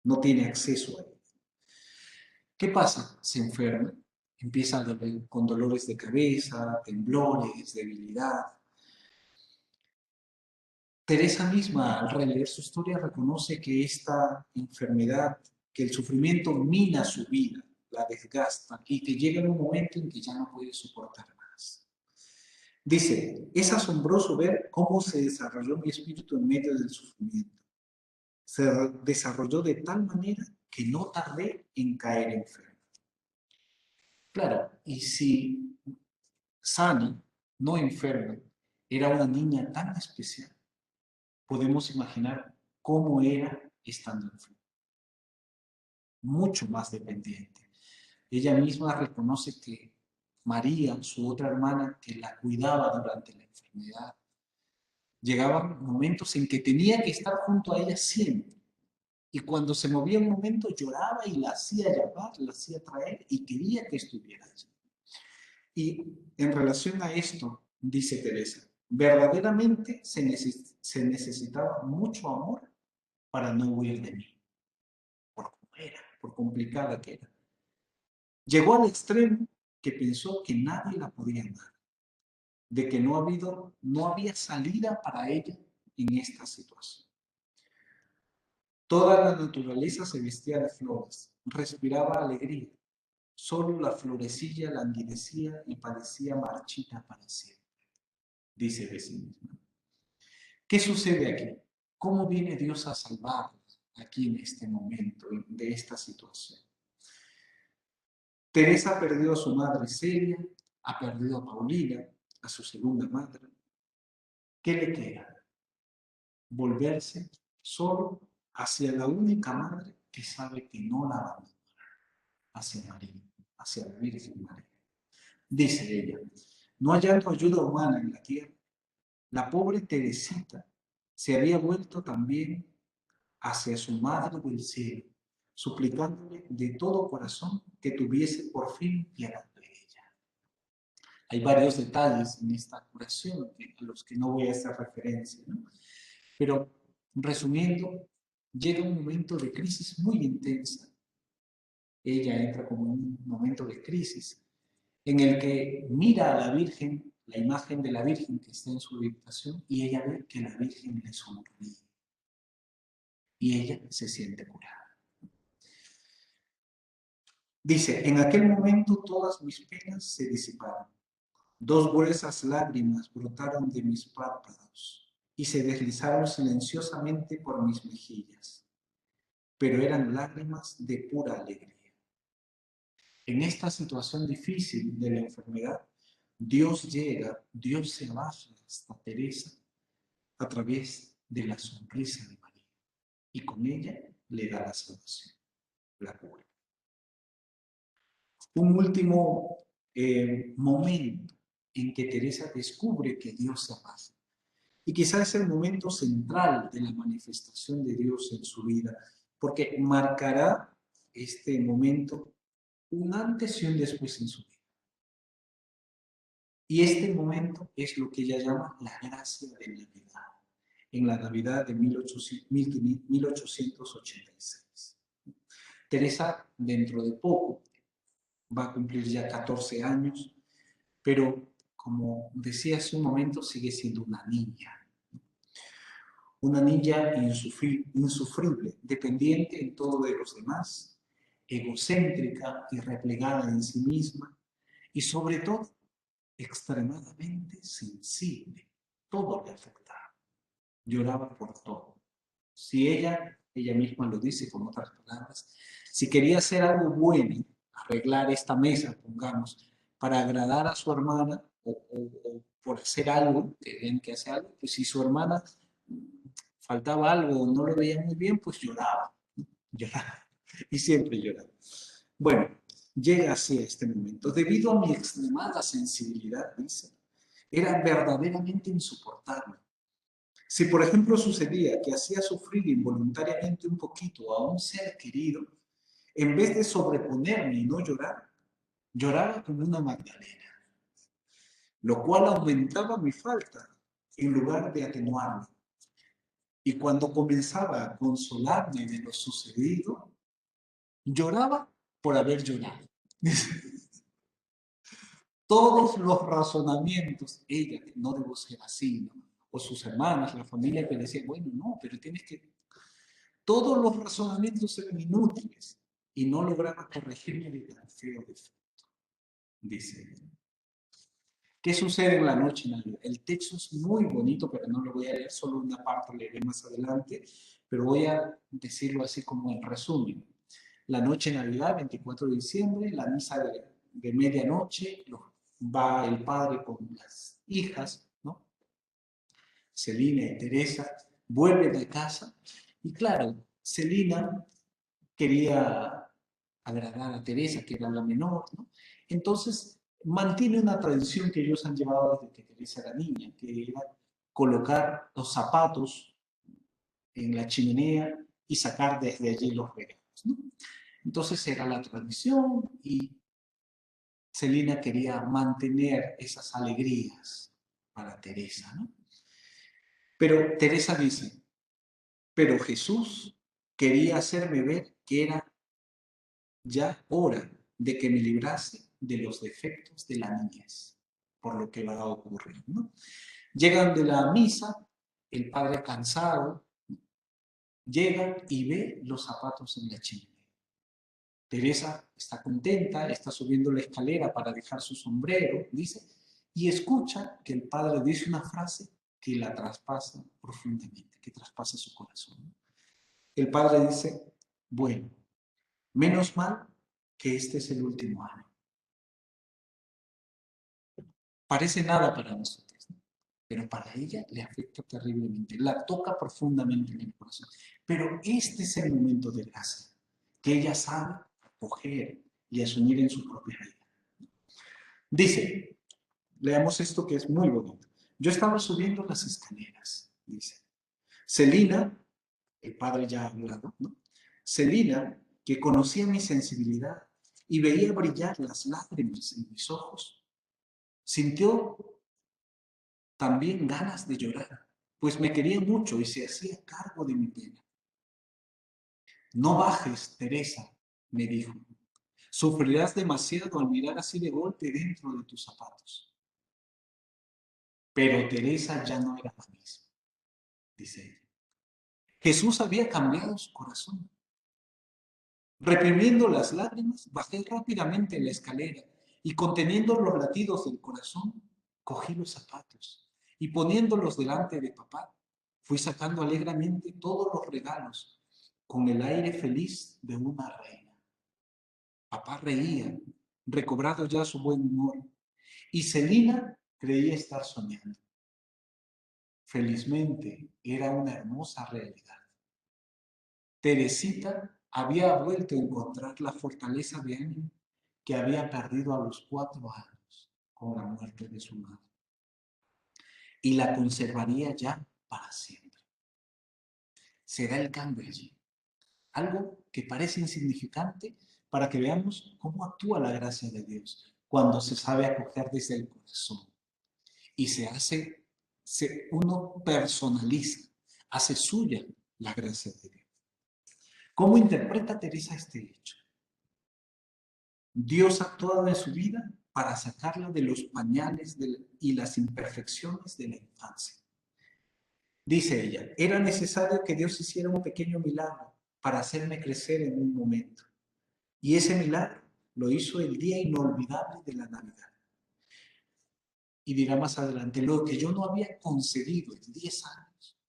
No tiene acceso a ella. ¿Qué pasa? Se enferma, empieza con dolores de cabeza, temblores, debilidad. Teresa misma, al releer su historia, reconoce que esta enfermedad, que el sufrimiento mina su vida, la desgasta y que llega un momento en que ya no puede soportar más. Dice, es asombroso ver cómo se desarrolló mi espíritu en medio del sufrimiento. se desarrolló de tal manera que no tardé en caer enfermo. Claro, y si sana, no enferma, era una niña tan especial, podemos imaginar cómo era estando enferma. Mucho más dependiente. Ella misma reconoce que María, su otra hermana, que la cuidaba durante la enfermedad, llegaban momentos en que tenía que estar junto a ella siempre. Y cuando se movía un momento lloraba y la hacía llamar, la hacía traer y quería que estuviera allí. Y en relación a esto, dice Teresa, verdaderamente se necesitaba mucho amor para no huir de mí, por cómo era, por complicada que era. Llegó al extremo que pensó que nadie la podía amar, de que no había salida para ella en esta situación. Toda la naturaleza se vestía de flores, respiraba alegría. Solo la florecilla languidecía y parecía marchita para siempre, dice de sí misma. ¿Qué sucede aquí? ¿Cómo viene Dios a salvarnos aquí en este momento, de esta situación? Teresa perdió a su madre Celia, ha perdido a Paulina, a su segunda madre. ¿Qué le queda? Volverse solo hacia la única madre que sabe que no la abandona, hacia María, hacia la Virgen María. Dice ella, no hallando ayuda humana en la tierra, la pobre Teresita se había vuelto también hacia su madre del cielo, suplicándole de todo corazón que tuviese por fin piedad de ella. Hay varios detalles en esta curación a los que no voy a hacer referencia, ¿no? Pero resumiendo, llega un momento de crisis muy intensa. Ella entra como en un momento de crisis en el que mira a la Virgen, la imagen de la Virgen que está en su habitación, y ella ve que la Virgen le sonríe. Y ella se siente curada. Dice, en aquel momento todas mis penas se disiparon. 2 gruesas lágrimas brotaron de mis párpados y se deslizaron silenciosamente por mis mejillas, pero eran lágrimas de pura alegría. En esta situación difícil de la enfermedad, Dios llega, Dios se baja hasta Teresa a través de la sonrisa de María y con ella le da la salvación, la cura. Un último momento en que Teresa descubre que Dios se pasa. Y quizás es el momento central de la manifestación de Dios en su vida, porque marcará este momento un antes y un después en su vida. Y este momento es lo que ella llama la gracia de Navidad, en la Navidad de 1886. Teresa, dentro de poco, va a cumplir ya 14 años, pero como decía hace un momento, sigue siendo una niña. Una niña insufrible, dependiente en todo de los demás, egocéntrica y replegada en sí misma, y sobre todo, extremadamente sensible. Todo le afectaba. Lloraba por todo. Si ella misma lo dice con otras palabras, si quería hacer algo bueno, arreglar esta mesa, pongamos, para agradar a su hermana o por hacer algo, tenían que hacer algo, pues si su hermana faltaba algo o no lo veía muy bien, pues lloraba, lloraba y siempre lloraba. Bueno, llega así a este momento. Debido a mi extremada sensibilidad, dice, era verdaderamente insoportable. Si, por ejemplo, sucedía que hacía sufrir involuntariamente un poquito a un ser querido, en vez de sobreponerme y no llorar, lloraba como una Magdalena, lo cual aumentaba mi falta en lugar de atenuarla. Y cuando comenzaba a consolarme de lo sucedido, lloraba por haber llorado. Todos los razonamientos, ella, que no debo ser así, ¿no? O sus hermanas, la familia que decía, bueno, no, pero tienes que... Todos los razonamientos eran inútiles y no lograba corregirme de tan feo defecto, dice ella. ¿Qué sucede en la noche de Navidad? El texto es muy bonito, pero no lo voy a leer, solo una parte leeré más adelante, pero voy a decirlo así como en resumen. La noche de Navidad, 24 de diciembre, la misa de medianoche, va el padre con las hijas, ¿no? Celina y Teresa, vuelven a casa, y claro, Celina quería agradar a Teresa, que era la menor, ¿no? Entonces, mantiene una tradición que ellos han llevado desde que Teresa era niña, que era colocar los zapatos en la chimenea y sacar desde allí los regalos, ¿no? Entonces era la tradición y Celina quería mantener esas alegrías para Teresa, ¿no? Pero Teresa dice, pero Jesús quería hacerme ver que era ya hora de que me librase de los defectos de la niñez, por lo que va a ocurrir, ¿no? Llegan de la misa, el padre cansado llega y ve los zapatos en la chimenea. Teresa está contenta, está subiendo la escalera para dejar su sombrero, dice, y escucha que el padre dice una frase que la traspasa profundamente, que traspasa su corazón. El padre dice, bueno, menos mal que este es el último año. Parece nada para nosotros, ¿no? Pero para ella le afecta terriblemente, la toca profundamente en el corazón. Pero este es el momento de gracia, que ella sabe acoger y asumir en su propia vida. Dice, leamos esto que es muy bonito. Yo estaba subiendo las escaleras, dice. Celina, el padre ya ha hablado, ¿no? Celina, que conocía mi sensibilidad y veía brillar las lágrimas en mis ojos, sintió también ganas de llorar, pues me quería mucho y se hacía cargo de mi pena. No bajes, Teresa, me dijo. Sufrirás demasiado al mirar así de golpe dentro de tus zapatos. Pero Teresa ya no era la misma, dice ella. Jesús había cambiado su corazón. Reprimiendo las lágrimas, bajé rápidamente la escalera y conteniendo los latidos del corazón, cogí los zapatos y poniéndolos delante de papá, fui sacando alegremente todos los regalos con el aire feliz de una reina. Papá reía, recobrado ya su buen humor, y Celina creía estar soñando. Felizmente era una hermosa realidad. Teresita había vuelto a encontrar la fortaleza de ánimo que había perdido a los 4 años con la muerte de su madre. Y la conservaría ya para siempre. Será el cambio allí. Algo que parece insignificante para que veamos cómo actúa la gracia de Dios cuando se sabe acoger desde el corazón y uno personaliza, hace suya la gracia de Dios. ¿Cómo interpreta Teresa este hecho? Dios ha actuado en su vida para sacarla de los pañales y las imperfecciones de la infancia. Dice ella, era necesario que Dios hiciera un pequeño milagro para hacerme crecer en un momento. Y ese milagro lo hizo el día inolvidable de la Navidad. Y dirá más adelante, lo que yo no había conseguido en 10 años,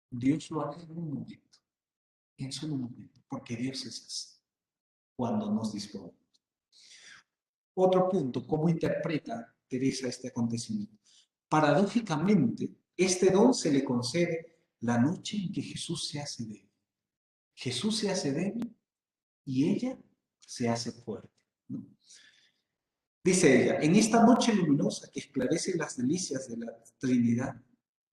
Dios lo hará en un momento, en solo un momento, porque Dios es así, cuando nos dispone. Otro punto, ¿cómo interpreta Teresa este acontecimiento? Paradójicamente, este don se le concede la noche en que Jesús se hace débil. Jesús se hace débil y ella se hace fuerte, ¿no? Dice ella, en esta noche luminosa que esclarece las delicias de la Trinidad,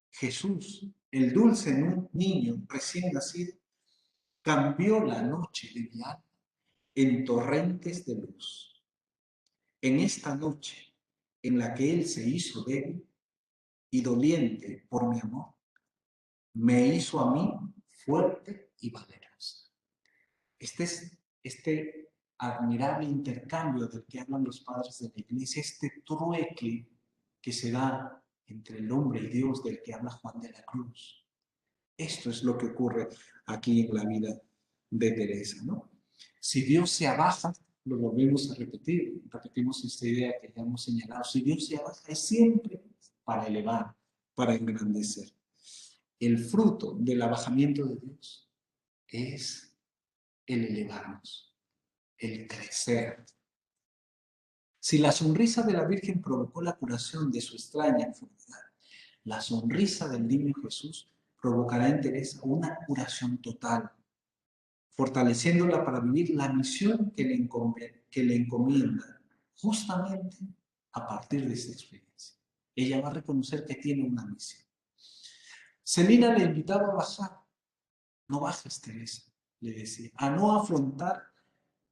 Jesús, el dulce niño recién nacido, cambió la noche de mi alma en torrentes de luz. En esta noche en la que Él se hizo débil y doliente por mi amor, me hizo a mí fuerte y valerosa. Este admirable intercambio del que hablan los padres de la iglesia, este trueque que se da entre el hombre y Dios del que habla Juan de la Cruz. Esto es lo que ocurre aquí en la vida de Teresa, ¿no? Si Dios se abaja, lo volvemos a repetir, repetimos esta idea que ya hemos señalado. Si Dios se abaja, es siempre para elevar, para engrandecer. El fruto del abajamiento de Dios es el elevarnos, el crecer. Si la sonrisa de la Virgen provocó la curación de su extraña enfermedad, la sonrisa del niño Jesús provocará en Teresa una curación total, fortaleciéndola para vivir la misión que le encomienda justamente a partir de esta experiencia. Ella va a reconocer que tiene una misión. Celina le invitaba a bajar. No bajes, Teresa, le decía, a no afrontar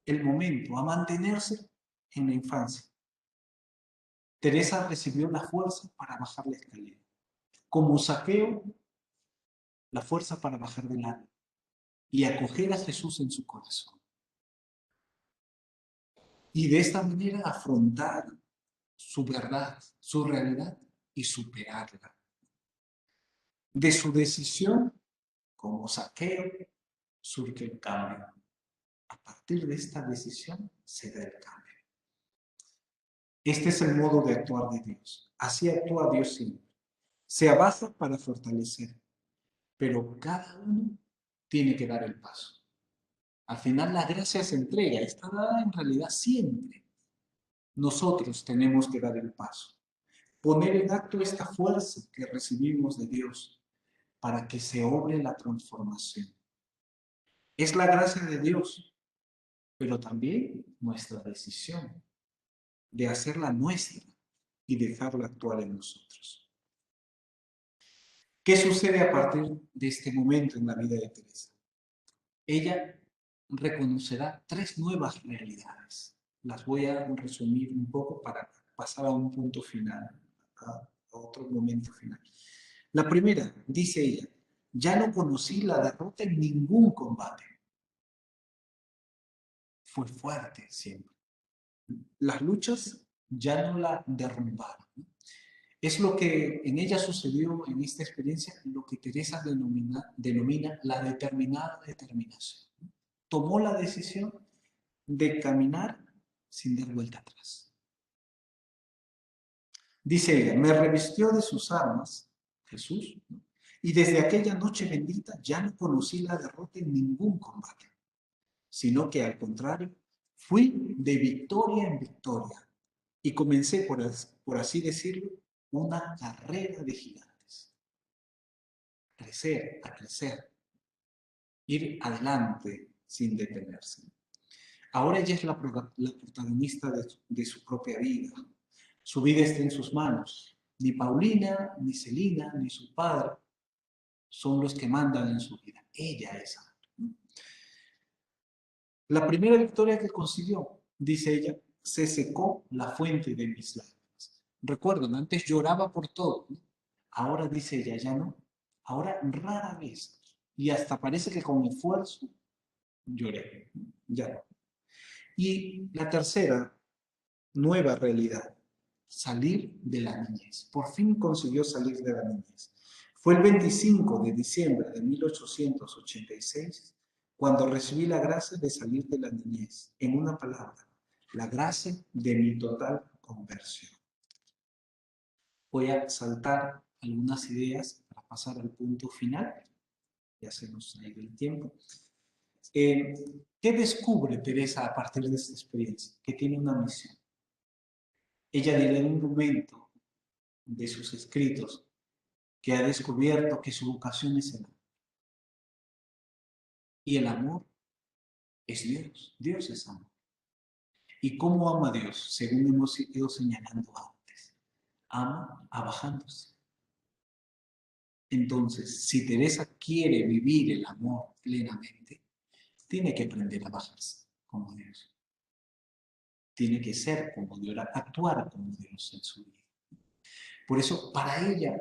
el momento, a mantenerse en la infancia. Teresa recibió la fuerza para bajar la escalera. Como Zaqueo, la fuerza para bajar del árbol y acoger a Jesús en su corazón. Y de esta manera afrontar su verdad, su realidad y superarla. De su decisión, como Zaqueo, surge el cambio. A partir de esta decisión se da el cambio. Este es el modo de actuar de Dios. Así actúa Dios siempre. Se abaja para fortalecer, pero cada uno tiene que dar el paso. Al final la gracia se entrega, está dada en realidad siempre. Nosotros tenemos que dar el paso, poner en acto esta fuerza que recibimos de Dios para que se obre la transformación. Es la gracia de Dios, pero también nuestra decisión de hacerla nuestra y dejarla actuar en nosotros. ¿Qué sucede a partir de este momento en la vida de Teresa? Ella reconocerá tres nuevas realidades. Las voy a resumir un poco para pasar a un punto final, a otro momento final. La primera, dice ella, ya no conocí la derrota en ningún combate. Fue fuerte siempre. Las luchas ya no la derrumbaron. Es lo que en ella sucedió en esta experiencia, lo que Teresa denomina la determinada determinación. Tomó la decisión de caminar sin dar vuelta atrás. Dice ella, me revistió de sus armas, Jesús, ¿no? Y desde aquella noche bendita ya no conocí la derrota en ningún combate, sino que al contrario, fui de victoria en victoria y comencé, por así decirlo, una carrera de gigantes. Crecer, a crecer, ir adelante sin detenerse. Ahora ella es la protagonista de su propia vida. Su vida está en sus manos. Ni Paulina, ni Celina, ni su padre son los que mandan en su vida. Ella es. La primera victoria que consiguió, dice ella, se secó la fuente de mis lágrimas. Recuerdan, antes lloraba por todo. ¿No? Ahora dice ella, ya no. Ahora rara vez. Y hasta parece que con esfuerzo lloré. Ya no. Y la tercera nueva realidad, salir de la niñez. Por fin consiguió salir de la niñez. Fue el 25 de diciembre de 1886 cuando recibí la gracia de salir de la niñez. En una palabra, la gracia de mi total conversión. Voy a saltar algunas ideas para pasar al punto final. Ya se nos ha ido el tiempo. ¿Qué descubre Teresa a partir de esta experiencia? Que tiene una misión. Ella dirá en un momento de sus escritos que ha descubierto que su vocación es el amor. Y el amor es Dios. Dios es amor. ¿Y cómo ama a Dios? Según hemos ido señalando antes. Ama abajándose. Entonces, si Teresa quiere vivir el amor plenamente, tiene que aprender a bajarse como Dios. Tiene que ser como Dios, actuar como Dios en su vida. Por eso, para ella,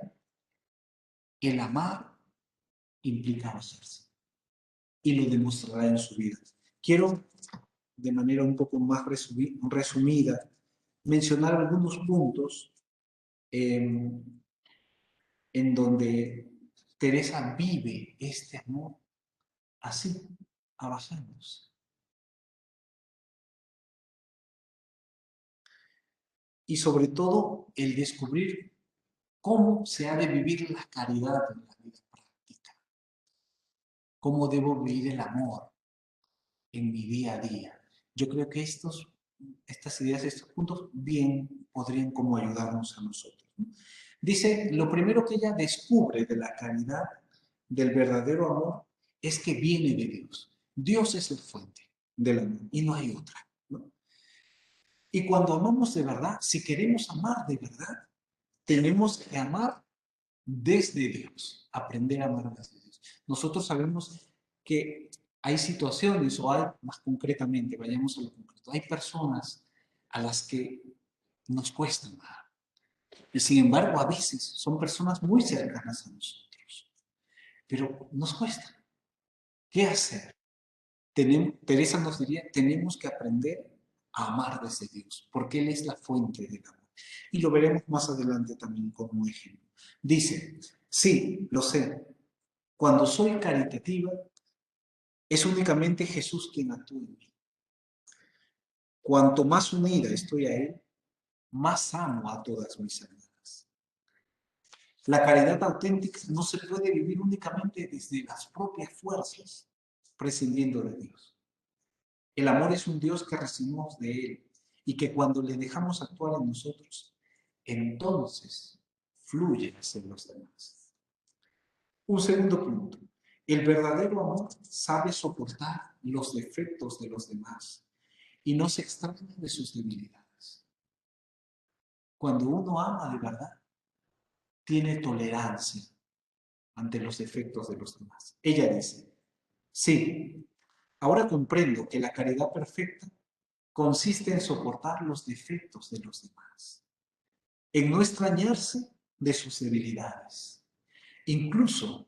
el amar implica bajarse. Y lo demostrará en su vida. Quiero, de manera un poco más resumida, mencionar algunos puntos en donde Teresa vive este amor así, abajándose. y sobre todo el descubrir cómo se ha de vivir la caridad en la vida práctica, cómo debo vivir el amor en mi día a día. Yo creo que estas ideas, estos puntos, bien podrían como ayudarnos a nosotros, ¿no? Dice, lo primero que ella descubre de la caridad, del verdadero amor, es que viene de Dios. Dios es la fuente del amor y no hay otra, ¿no? Y cuando amamos de verdad, si queremos amar de verdad, tenemos que amar desde Dios, aprender a amar desde Dios. Nosotros sabemos que hay situaciones, o hay, más concretamente, vayamos a lo concreto, hay personas a las que nos cuesta amar. Y sin embargo, a veces son personas muy cercanas a nosotros, pero nos cuesta. ¿Qué hacer? Teresa nos diría, tenemos que aprender a amar desde Dios, porque Él es la fuente del amor. Y lo veremos más adelante también como ejemplo. Dice, sí, lo sé, cuando soy caritativa, es únicamente Jesús quien actúa en mí. Cuanto más unida estoy a Él, más amo a todas mis hermanas. La caridad auténtica no se puede vivir únicamente desde las propias fuerzas, prescindiendo de Dios. El amor es un Dios que recibimos de Él y que cuando le dejamos actuar en nosotros, entonces fluye hacia los demás. Un segundo punto. El verdadero amor sabe soportar los defectos de los demás y no se extraña de sus debilidades. Cuando uno ama de verdad, tiene tolerancia ante los defectos de los demás. Ella dice, sí, ahora comprendo que la caridad perfecta consiste en soportar los defectos de los demás, en no extrañarse de sus debilidades, incluso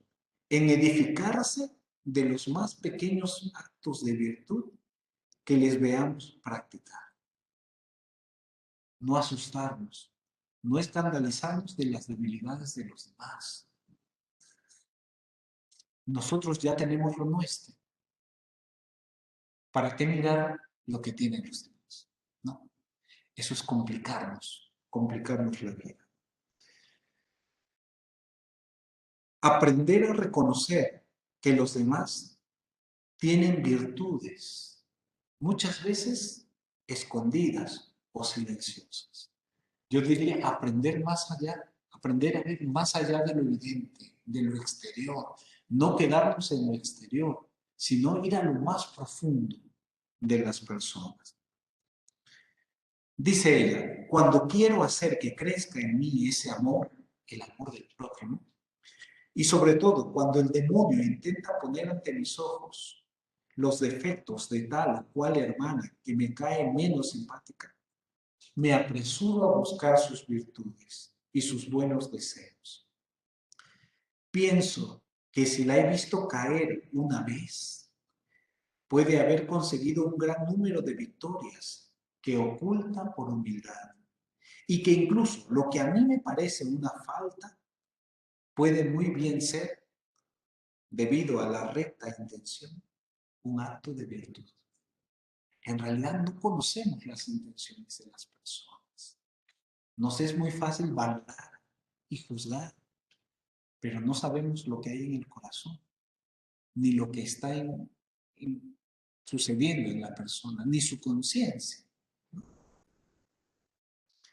en edificarse de los más pequeños actos de virtud que les veamos practicar. No asustarnos, no escandalizarnos de las debilidades de los demás. Nosotros ya tenemos lo nuestro. ¿Para qué mirar lo que tienen los demás? ¿No? Eso es complicarnos la vida. Aprender a reconocer que los demás tienen virtudes, muchas veces escondidas o silenciosas. Yo diría aprender a ver más allá de lo evidente, de lo exterior, no quedarnos en lo exterior, sino ir a lo más profundo de las personas. Dice ella, cuando quiero hacer que crezca en mí ese amor, el amor del prójimo, y sobre todo cuando el demonio intenta poner ante mis ojos los defectos de tal o cual hermana que me cae menos simpática, me apresuro a buscar sus virtudes y sus buenos deseos. Pienso que si la he visto caer una vez, puede haber conseguido un gran número de victorias que oculta por humildad y que incluso lo que a mí me parece una falta puede muy bien ser, debido a la recta intención, un acto de virtud. En realidad no conocemos las intenciones de las personas. Nos es muy fácil valorar y juzgar, pero no sabemos lo que hay en el corazón, ni lo que está sucediendo en la persona, ni su conciencia.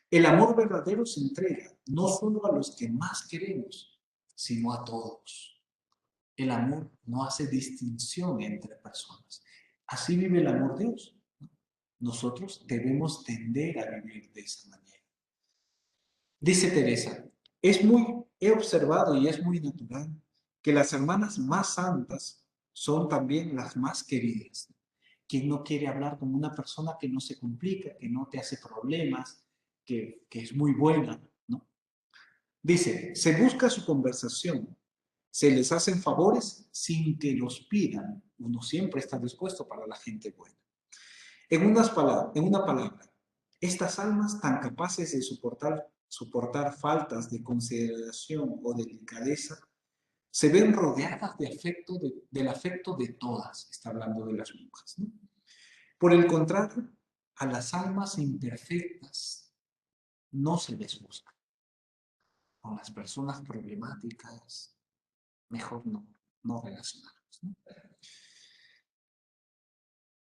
El amor verdadero se entrega no solo a los que más queremos, sino a todos. El amor no hace distinción entre personas. Así vive el amor de Dios. Nosotros debemos tender a vivir de esa manera. Dice Teresa, he observado y es muy natural que las hermanas más santas son también las más queridas. ¿Quién no quiere hablar con una persona que no se complica, que no te hace problemas, que es muy buena, ¿no? Dice, se busca su conversación, se les hacen favores sin que los pidan. Uno siempre está dispuesto para la gente buena. En una palabra, estas almas tan capaces de soportar faltas de consideración o delicadeza, se ven rodeadas del afecto de todas, está hablando de las monjas, ¿no? Por el contrario, a las almas imperfectas no se les busca. Con las personas problemáticas, mejor no relacionarnos, ¿no?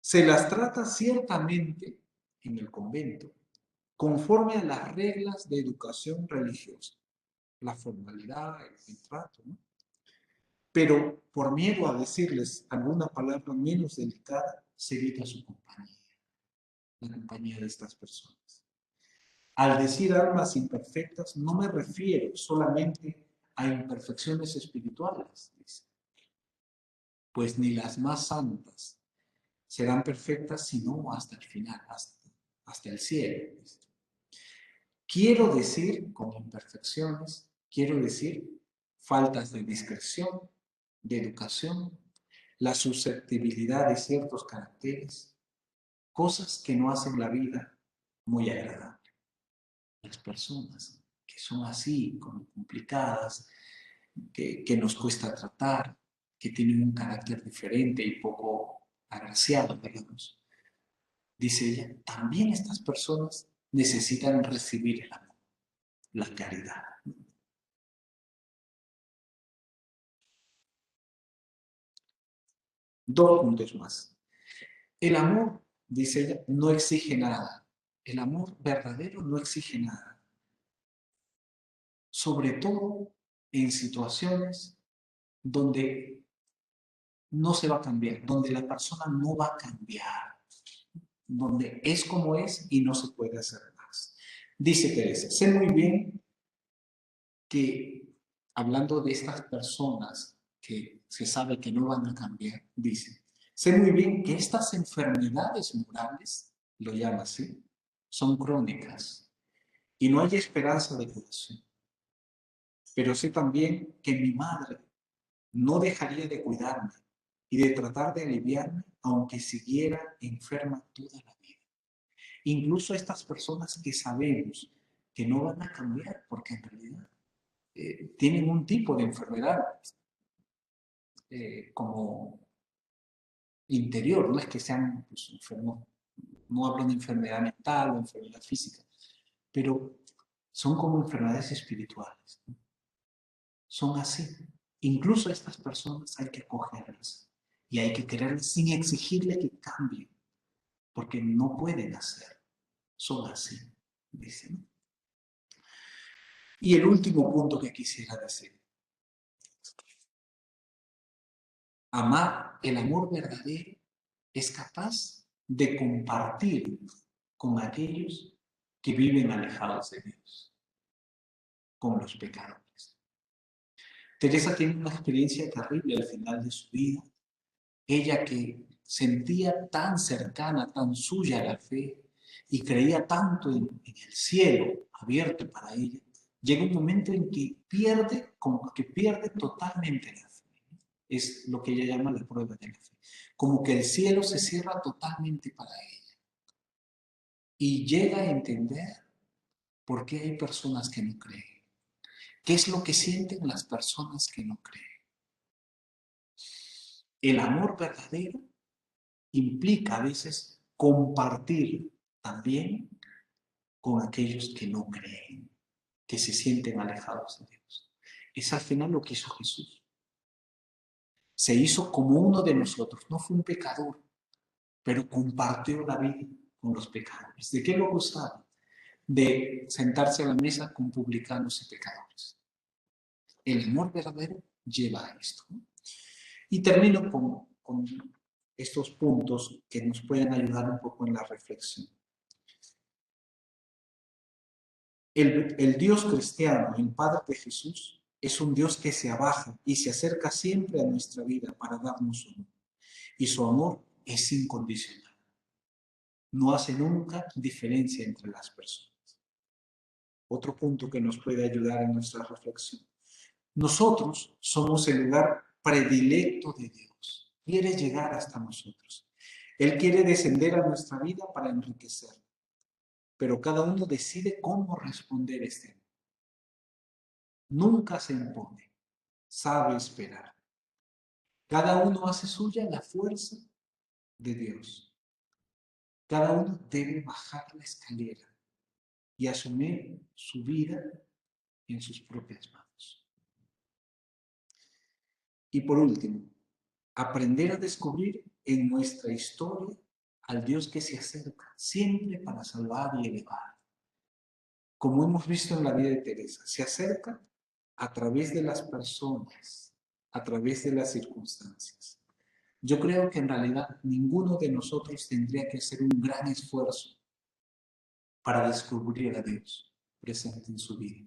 Se las trata ciertamente en el convento conforme a las reglas de educación religiosa, la formalidad, el trato, ¿no? Pero por miedo a decirles alguna palabra menos delicada, se evita su compañía, la compañía de estas personas. Al decir almas imperfectas, no me refiero solamente a imperfecciones espirituales, dice, pues ni las más santas serán perfectas sino hasta el final, hasta el cielo. Dice. Quiero decir, con imperfecciones, quiero decir faltas de discreción, de educación, la susceptibilidad de ciertos caracteres, cosas que no hacen la vida muy agradable. Las personas que son así, complicadas, que nos cuesta tratar, que tienen un carácter diferente y poco agraciado, digamos. Dice ella, también estas personas necesitan recibir el amor, la caridad. Dos puntos más. El amor, dice ella, no exige nada. El amor verdadero no exige nada. Sobre todo en situaciones donde no se va a cambiar, donde la persona no va a cambiar, donde es como es y no se puede hacer más. Dice Teresa, sé muy bien que hablando de estas personas que se sabe que no van a cambiar, dice, sé muy bien que estas enfermedades morales, lo llama así, son crónicas y no hay esperanza de curación. Pero sé también que mi madre no dejaría de cuidarme y de tratar de aliviarme aunque siguiera enferma toda la vida. Incluso estas personas que sabemos que no van a cambiar porque en realidad tienen un tipo de enfermedad como interior, no es que sean pues, enfermos, no hablo de enfermedad mental o enfermedad física, pero son como enfermedades espirituales, ¿no? Son así. Incluso a estas personas hay que acogerlas y hay que quererlas sin exigirle que cambien, porque no pueden hacer, son así, dicen. Y el último punto que quisiera decir, amar, el amor verdadero es capaz de compartir con aquellos que viven alejados de Dios, con los pecadores. Teresa tiene una experiencia terrible al final de su vida. Ella que sentía tan cercana, tan suya la fe y creía tanto en el cielo abierto para ella, llega un momento en que pierde, como que pierde totalmente la fe. Es lo que ella llama la prueba de la fe. Como que el cielo se cierra totalmente para ella. Y llega a entender por qué hay personas que no creen. ¿Qué es lo que sienten las personas que no creen? El amor verdadero implica a veces compartir también con aquellos que no creen, que se sienten alejados de Dios. Es al final lo que hizo Jesús. Se hizo como uno de nosotros, no fue un pecador, pero compartió la vida con los pecadores. ¿De qué lo gustaba? De sentarse a la mesa con publicanos y pecadores. El amor verdadero lleva a esto, ¿no? Y termino con estos puntos que nos pueden ayudar un poco en la reflexión. El Dios cristiano, el Padre de Jesús, es un Dios que se abaja y se acerca siempre a nuestra vida para darnos su amor. Y su amor es incondicional. No hace nunca diferencia entre las personas. Otro punto que nos puede ayudar en nuestra reflexión. Nosotros somos el lugar predilecto de Dios. Quiere llegar hasta nosotros. Él quiere descender a nuestra vida para enriquecerla. Pero cada uno decide cómo responder este amor. Nunca se impone, sabe esperar. Cada uno hace suya la fuerza de Dios. Cada uno debe bajar la escalera y asumir su vida en sus propias manos. Y por último, aprender a descubrir en nuestra historia al Dios que se acerca siempre para salvar y elevar. Como hemos visto en la vida de Teresa, se acerca a través de las personas, a través de las circunstancias. Yo creo que en realidad ninguno de nosotros tendría que hacer un gran esfuerzo para descubrir a Dios presente en su vida,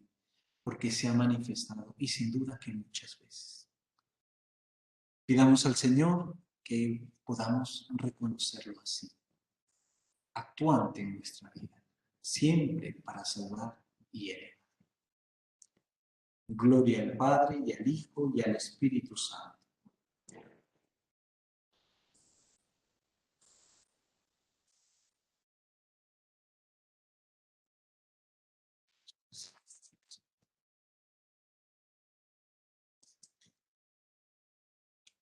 porque se ha manifestado y sin duda que muchas veces. Pidamos al Señor que podamos reconocerlo así, actuante en nuestra vida, siempre para salvar y elevar. Gloria al Padre y al Hijo y al Espíritu Santo